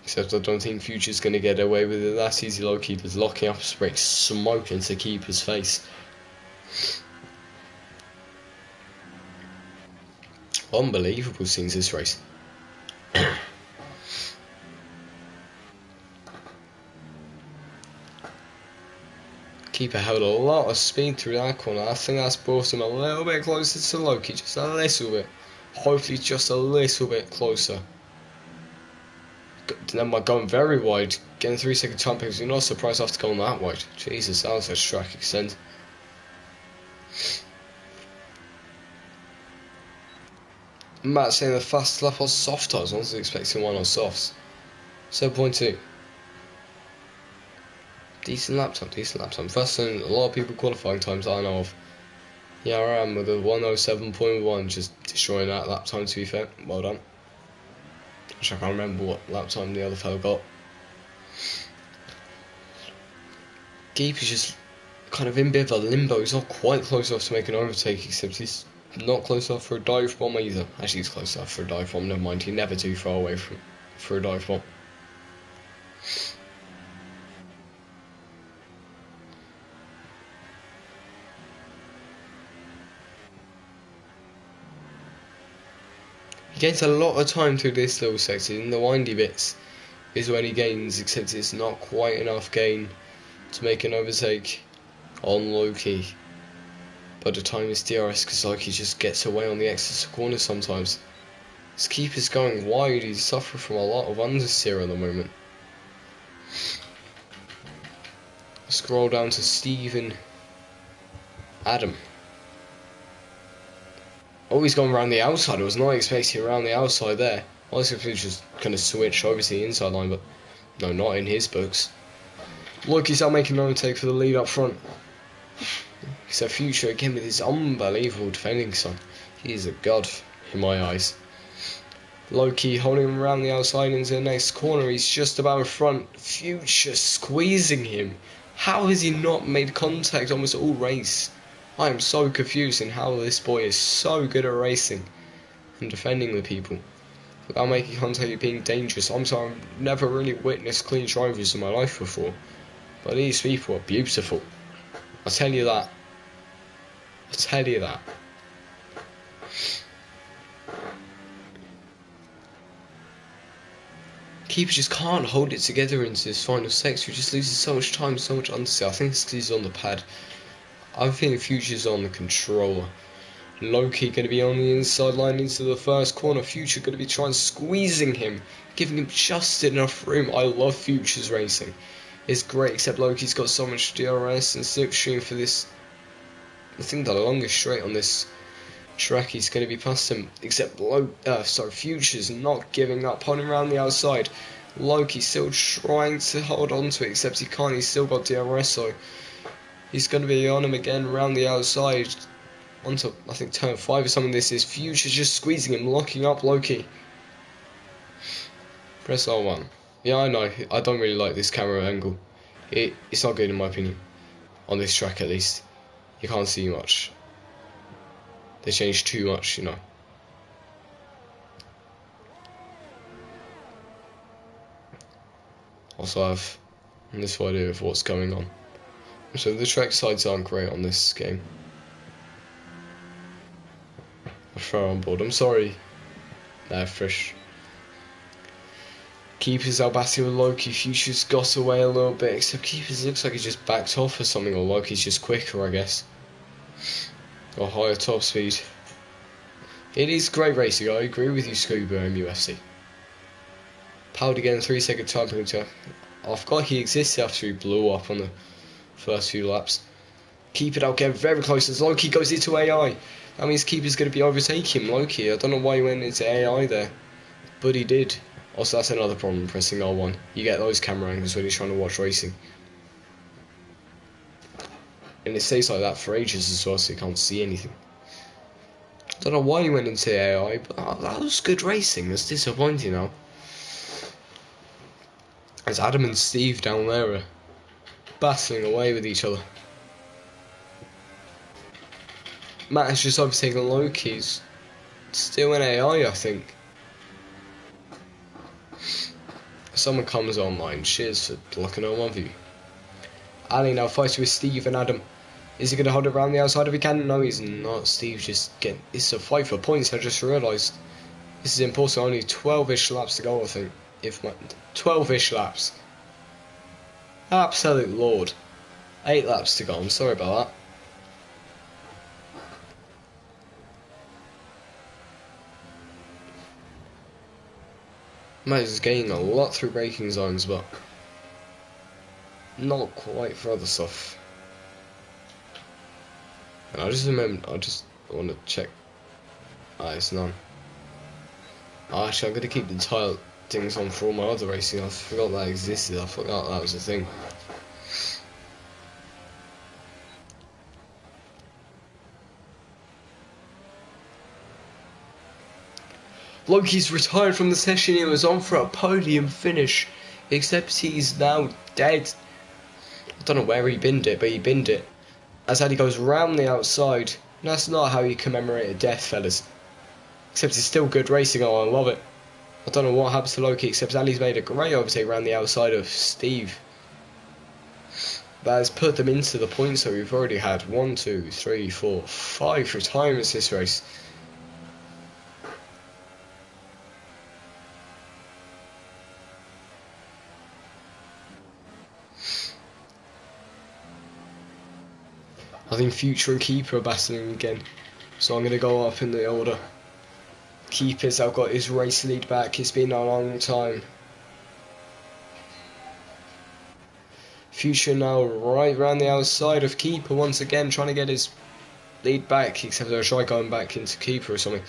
Speaker 1: Except I don't think Future's going to get away with it that easy. Low-key just locking up his brakes, smoke into Keeper's face. Unbelievable scenes this race. Keeper held a lot of speed through that corner. I think that's brought him a little bit closer to Loki, just a little bit. Hopefully just a little bit closer. Never mind, going very wide, getting 3-second time penalty. You're not surprised after going that wide. Jesus, that was a track extend. Matt saying the fast lap on soft tyres. I wasn't expecting one on softs. 7.2. Decent lap time, decent lap time. Faster than a lot of people qualifying times I know of. Yeah, I am with a 107.1, just destroying that lap time, to be fair. Well done. I can't remember what lap time the other fellow got. Keeper's just kind of in a bit of a limbo. He's not quite close enough to make an overtake, except he's not close enough for a dive bomb either. Actually, he's close enough for a dive bomb, never mind. He never too far away for a dive bomb. He gains a lot of time through this little section. In the windy bits is when he gains, except it's not quite enough gain to make an overtake on Loki. By the time it's DRS, because Loki just gets away on the exit corner sometimes. His Keeper's going wide. He's suffering from a lot of understeer at the moment. Scroll down to Stephen Adam. Oh, he's gone around the outside. I was not expecting around the outside there. I was expecting just kind of switch over to the inside line, but no, not in his books. Loki's out making an overtake for the lead up front. He's a Future again with his unbelievable defending son. He is a god in my eyes. Loki holding him around the outside into the next corner. He's just about in front. Future squeezing him. How has he not made contact almost all race? I am so confused in how this boy is so good at racing and defending the people without making contact, being dangerous. I'm sorry, I've never really witnessed clean drivers in my life before, but these people are beautiful. I tell you that. I tell you that. Keeper just can't hold it together into this final section. He just loses so much time, so much understeer. I think it's because he's on the pad. I'm feeling Future's on the controller. Loki going to be on the inside line into the first corner. Future going to be trying squeezing him, giving him just enough room. I love Future's racing. It's great, except Loki's got so much DRS and slipstream for this. I think the longest straight on this track he's going to be past him, except Future's not giving up, holding around the outside. Loki still trying to hold on to it, except he can't. He's still got DRS, so he's going to be on him again around the outside onto, I think, turn 5 or something. This is Future just squeezing him, locking up Loki. Press R1. Yeah, I know, I don't really like this camera angle. It's not good in my opinion. On this track at least. You can't see much. They changed too much, you know. Also I have this idea of what's going on. So the track sides aren't great on this game. I'll throw on board. I'm sorry. Fresh. Keeper's out battling with Loki. Future's got away a little bit, except Keeper's looks like he just backed off or something, or Loki's just quicker, I guess. Or higher top speed. It is great racing, I agree with you, Scuba MUFC. Powered again, 3-second time penalty. I forgot he existed after he blew up on the first few laps. Keeper out, get very close as Loki goes into AI. That means Keeper's going to be overtaking Loki. I don't know why he went into AI there, but he did. Also, that's another problem pressing R1. You get those camera angles when you're trying to watch racing. And it stays like that for ages as well, so you can't see anything. I don't know why he went into AI, but that was good racing. That's disappointing now. There's Adam and Steve down there are battling away with each other. Matt has just overtaken Loki's. Still an AI, I think. Someone comes online. Cheers for looking on one view. Ali now fights with Steve and Adam. Is he going to hold it around the outside if he can? No, he's not. Steve's just getting... It's a fight for points, I just realised. This is important. Only 12-ish laps to go, I think. 12-ish laps. Absolute lord. 8 laps to go. I'm sorry about that. Matt is gaining a lot through braking zones, but not quite for other stuff. And I just want to check. It's none. Actually, I'm going to keep the tile things on for all my other racing. I forgot that existed. I forgot that was a thing. Loki's retired from the session. He was on for a podium finish, except he's now dead. I don't know where he binned it, but he binned it. As Ali goes round the outside. That's not how you commemorate a death, fellas. Except it's still good racing. Oh, I love it. I don't know what happens to Loki, except Ali's made a great overtake around the outside of Steve. That has put them into the points, so we've already had 1, 2, 3, 4, 5 retirements this race. I think Future and Keeper are battling again, so I'm going to go up in the order. Keeper's now got his race lead back. It's been a long time. Future now right round the outside of Keeper once again, trying to get his lead back, except they'll try going back into Keeper or something.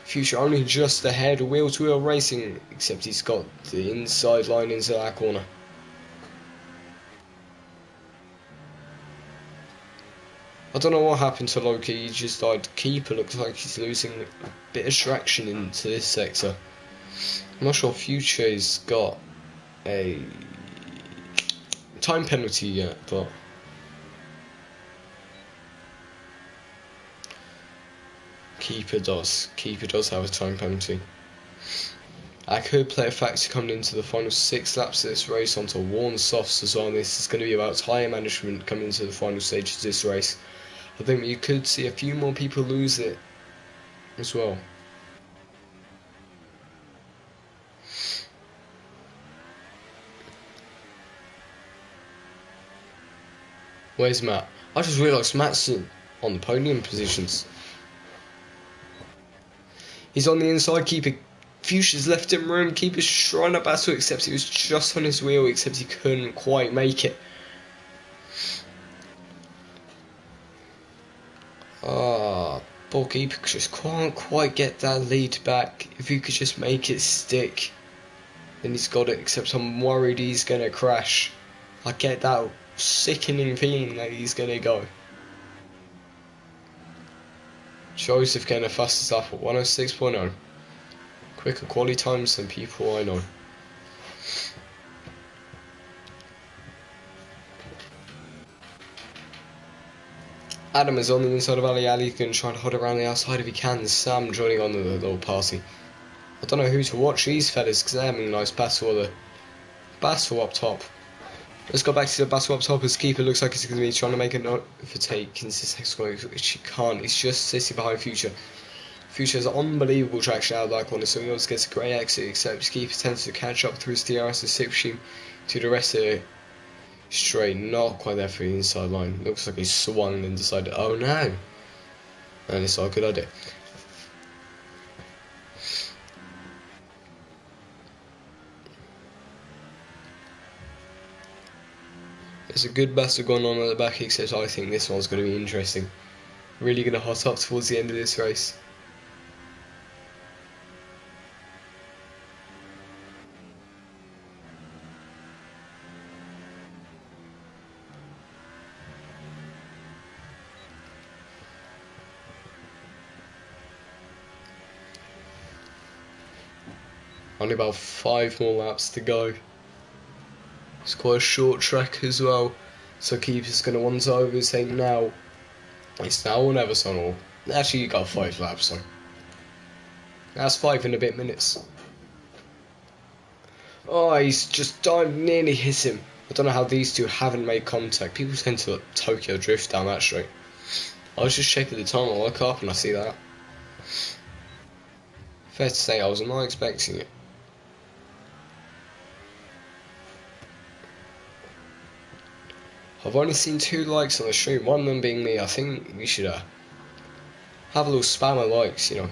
Speaker 1: Future only just ahead, wheel to wheel racing, except he's got the inside line into that corner. I don't know what happened to Loki, he just died. Keeper looks like he's losing a bit of traction into this sector. I'm not sure Future's got a time penalty yet, but Keeper does. Keeper does have a time penalty. I could play a factor coming into the final 6 laps of this race onto worn softs as well. This is going to be about tyre management coming into the final stages of this race. I think you could see a few more people lose it as well. Where's Matt? I just realised Matt's on the podium positions. He's on the inside. Keeper Fuchsia's left him room. Keeper's trying to battle, except he was just on his wheel, except he couldn't quite make it. Poor Keeper just can't quite get that lead back. If he could just make it stick, then he's got it, except I'm worried he's going to crash. I get that sickening feeling that he's going to go. Joseph getting the fastest lap at 106.0. Quicker quality times than people I know. Adam is on the inside of Ali. Ali's going to try and hold around the outside if he can. Sam joining on the little party. I don't know who to watch these fellas because they're having a nice battle up top. Let's go back to the battle up top as Keeper looks like he's going to be trying to make an overtake in this next corner, which he can't. He's just sitting behind Future. Future has unbelievable traction out of that corner, so he always gets a great exit, except Keeper tends to catch up through his DRS and slipstream to the rest of the straight. Not quite there for the inside line. Looks like he swung and decided, oh no. And it's not a good idea. There's a good battle going on at the back, except I think this one's going to be interesting. Really going to hot up towards the end of this race. Only about 5 more laps to go. It's quite a short track as well, so keeper's going to want to overtake now. It's now or never, son. Or actually, you got 5 laps, so that's 5 and a bit minutes. Oh, he's just nearly hit him. I don't know how these two haven't made contact. People tend to Tokyo drift down that straight. I was just checking the time. I look up and I see that. Fair to say, I was not expecting it. I've only seen 2 likes on the stream, one of them being me. I think we should have a little spam of likes, you know.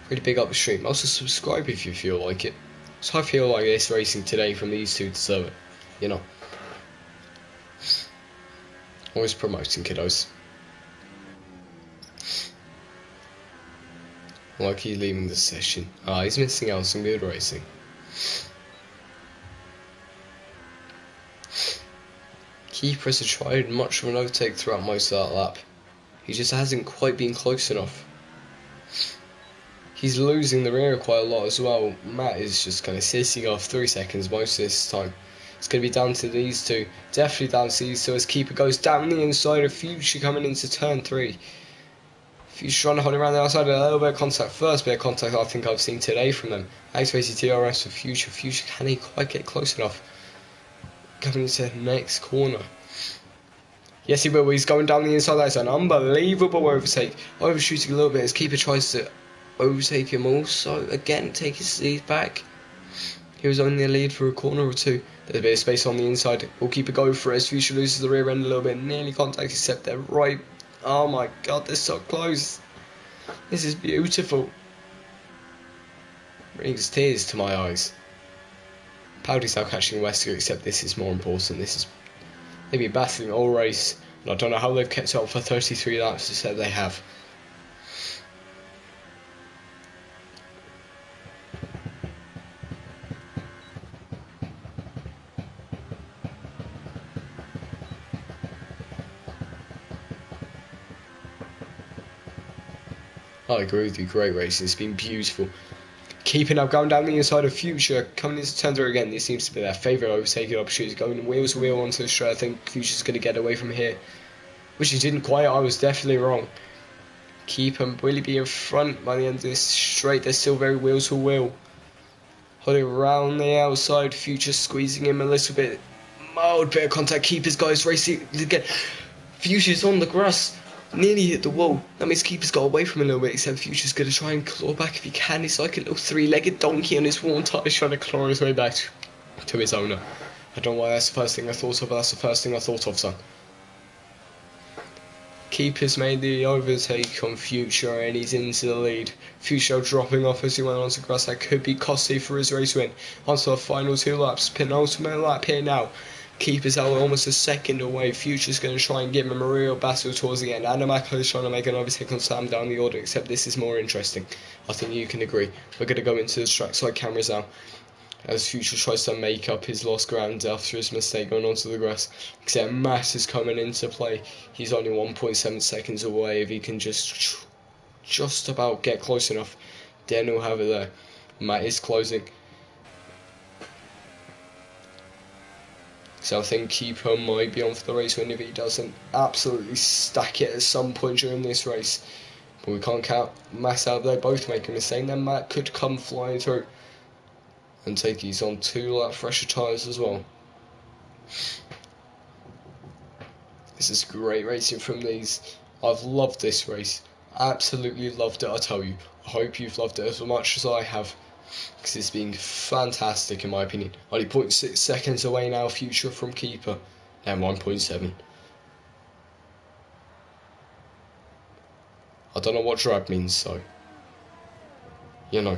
Speaker 1: Really big up the stream. Also subscribe if you feel like it. So I feel like this racing today from these two deserve it, you know. Always promoting kiddos. Like he's leaving the session. He's missing out on some good racing. Keeper has tried much of an overtake throughout most of that lap. He just hasn't quite been close enough. He's losing the rear quite a lot as well. Matt is just kind of sitting off 3 seconds most of this time. It's going to be down to these two. Definitely down to these two as Keeper goes down the inside of Future coming into turn 3. Future trying to hold around the outside. A little bit of contact. First bit of contact I think I've seen today from them. Activated TRS for Future. Future, can he quite get close enough? Coming into the next corner. Yes, he will. He's going down the inside. That's an unbelievable overtake. Overshooting a little bit as Keeper tries to overtake him also. Again, take his lead back. He was only in the lead for a corner or two. There's a bit of space on the inside. We'll keep it going for it as Future loses the rear end a little bit. Nearly contact, except they're right. Oh my god, they're so close. This is beautiful. Brings tears to my eyes. Powdy's now catching Wesker, except this is more important. This is maybe battling all race. And I don't know how they've kept it up for 33 laps, except they have. I agree with you, great racing, it's been beautiful. Keeping up, going down the inside of Future, coming into turn 3 again. This seems to be their favourite overtaking opportunity, going wheels to wheel onto the straight. I think Future's going to get away from here, which he didn't quite. I was definitely wrong. Keep him really be in front by the end of this straight. They're still very wheels to wheel. Holding around the outside, Future squeezing him a little bit. Mild bit of contact, Keeper's guys racing again. Future's on the grass. Nearly hit the wall. That means Keeper's got away from him a little bit, except Future's going to try and claw back if he can. He's like a little 3-legged donkey on his worn tyres trying to claw his way back to his owner. I don't know why that's the first thing I thought of, but that's the first thing I thought of, son. Keeper's made the overtake on Future and he's into the lead. Future dropping off as he went onto grass. That could be costly for his race win. Onto the final 2 laps. Penultimate lap here now. Keeper's out almost a second away. Future's going to try and give him a real battle towards the end. Anamako is trying to make an overtake on Sam down the order, except this is more interesting. I think you can agree. We're going to go into the trackside cameras now, as Future tries to make up his lost ground after his mistake going onto the grass. Except Matt is coming into play. He's only 1.7 seconds away. If he can just about get close enough, then he'll have it there. Matt is closing. So I think Keeper might be on for the race win if he doesn't absolutely stack it at some point during this race. But we can't count Matt out. They both make a mistake. Then Matt could come flying through and take these on 2 lap fresher tyres as well. This is great racing from these. I've loved this race. Absolutely loved it, I tell you. I hope you've loved it as much as I have, because it's been fantastic in my opinion. Only 0.6 seconds away now, Future from Keeper, and 1.7. I don't know what drag means, so you know.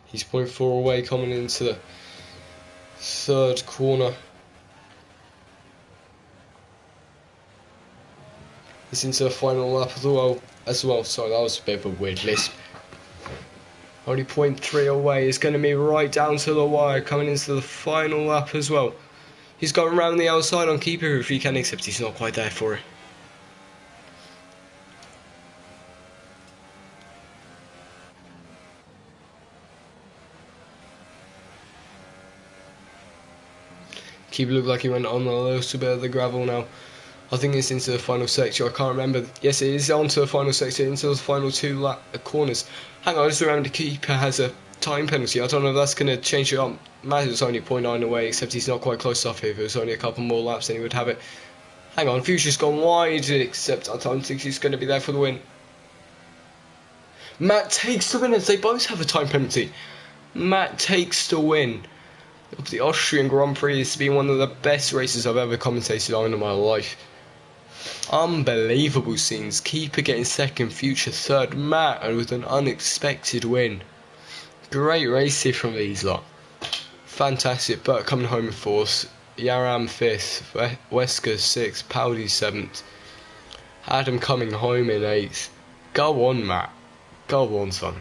Speaker 1: He's 0.4 away coming into the 3rd corner. He's into the final lap as well. Sorry, that was a bit of a weird lisp. Only 0.3 away. It's going to be right down to the wire coming into the final lap as well. He's going around the outside on keeper if he can, except he's not quite there for it. Keeper looked like he went on a little bit of the gravel now. I think it's into the final sector. I can't remember. Yes, it is onto the final sector, into the final two corners. Hang on, I just remembered the keeper has a time penalty. I don't know if that's going to change it up. Matt is only 0.9 away, except he's not quite close enough here. If it was only a couple more laps, then he would have it. Hang on, Future's gone wide, except I don't think he's going to be there for the win. Matt takes the win as they both have a time penalty. Matt takes the win of the Austrian Grand Prix. It's been one of the best races I've ever commentated on in my life. Unbelievable scenes. Keeper getting second, Future third, Matt with an unexpected win. Great race here from these lot. Fantastic. Burt coming home in fourth, Yaram fifth, Wesker sixth, Powdy seventh, Adam coming home in eighth. Go on, Matt. Go on, son.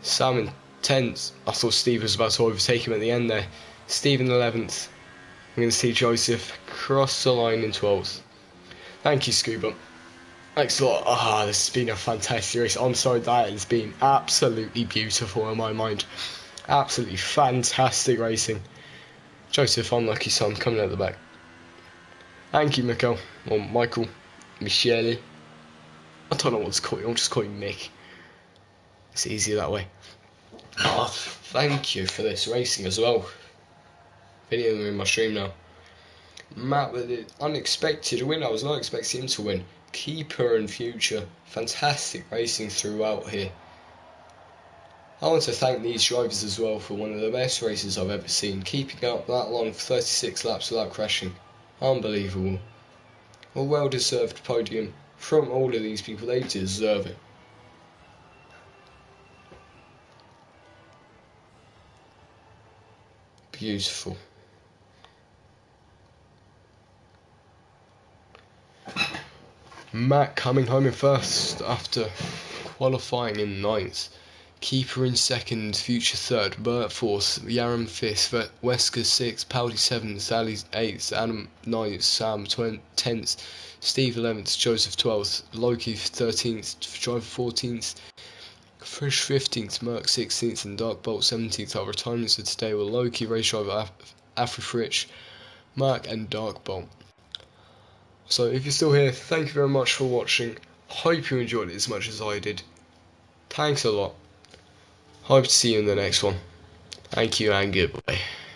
Speaker 1: Sam in 10th. I thought Steve was about to overtake him at the end there. Steve in 11th. I'm going to see Joseph cross the line in 12th. Thank you, Scuba. Thanks a lot. This has been a fantastic race. I'm sorry, that has been absolutely beautiful in my mind. Absolutely fantastic racing. Joseph, unlucky son, coming at the back. Thank you, Michael. Or Michael. Michele. I don't know what to call you. I'll just call you Mick. It's easier that way. Thank you for this racing as well. Videoing in my stream now. Matt with the unexpected win. I was not expecting him to win. Keeper and Future. Fantastic racing throughout here. I want to thank these drivers as well for one of the best races I've ever seen. Keeping up that long for 36 laps without crashing. Unbelievable. A well deserved podium from all of these people. They deserve it. Beautiful. Matt coming home in first after qualifying in 9th. Keeper in 2nd, Future 3rd, Burt 4th, Yaram 5th, Wesker 6th, Powdy 7th, Sally 8th, Adam 9th, Sam 10th, Steve 11th, Joseph 12th, Loki 13th, Driver 14th, Frisch 15th, Merck 16th, and Dark Bolt 17th. Our retirements for today were Loki, race driver Afri Fritsch, Merck, and Dark Bolt. So if you're still here, thank you very much for watching. Hope you enjoyed it as much as I did. Thanks a lot. Hope to see you in the next one. Thank you and goodbye.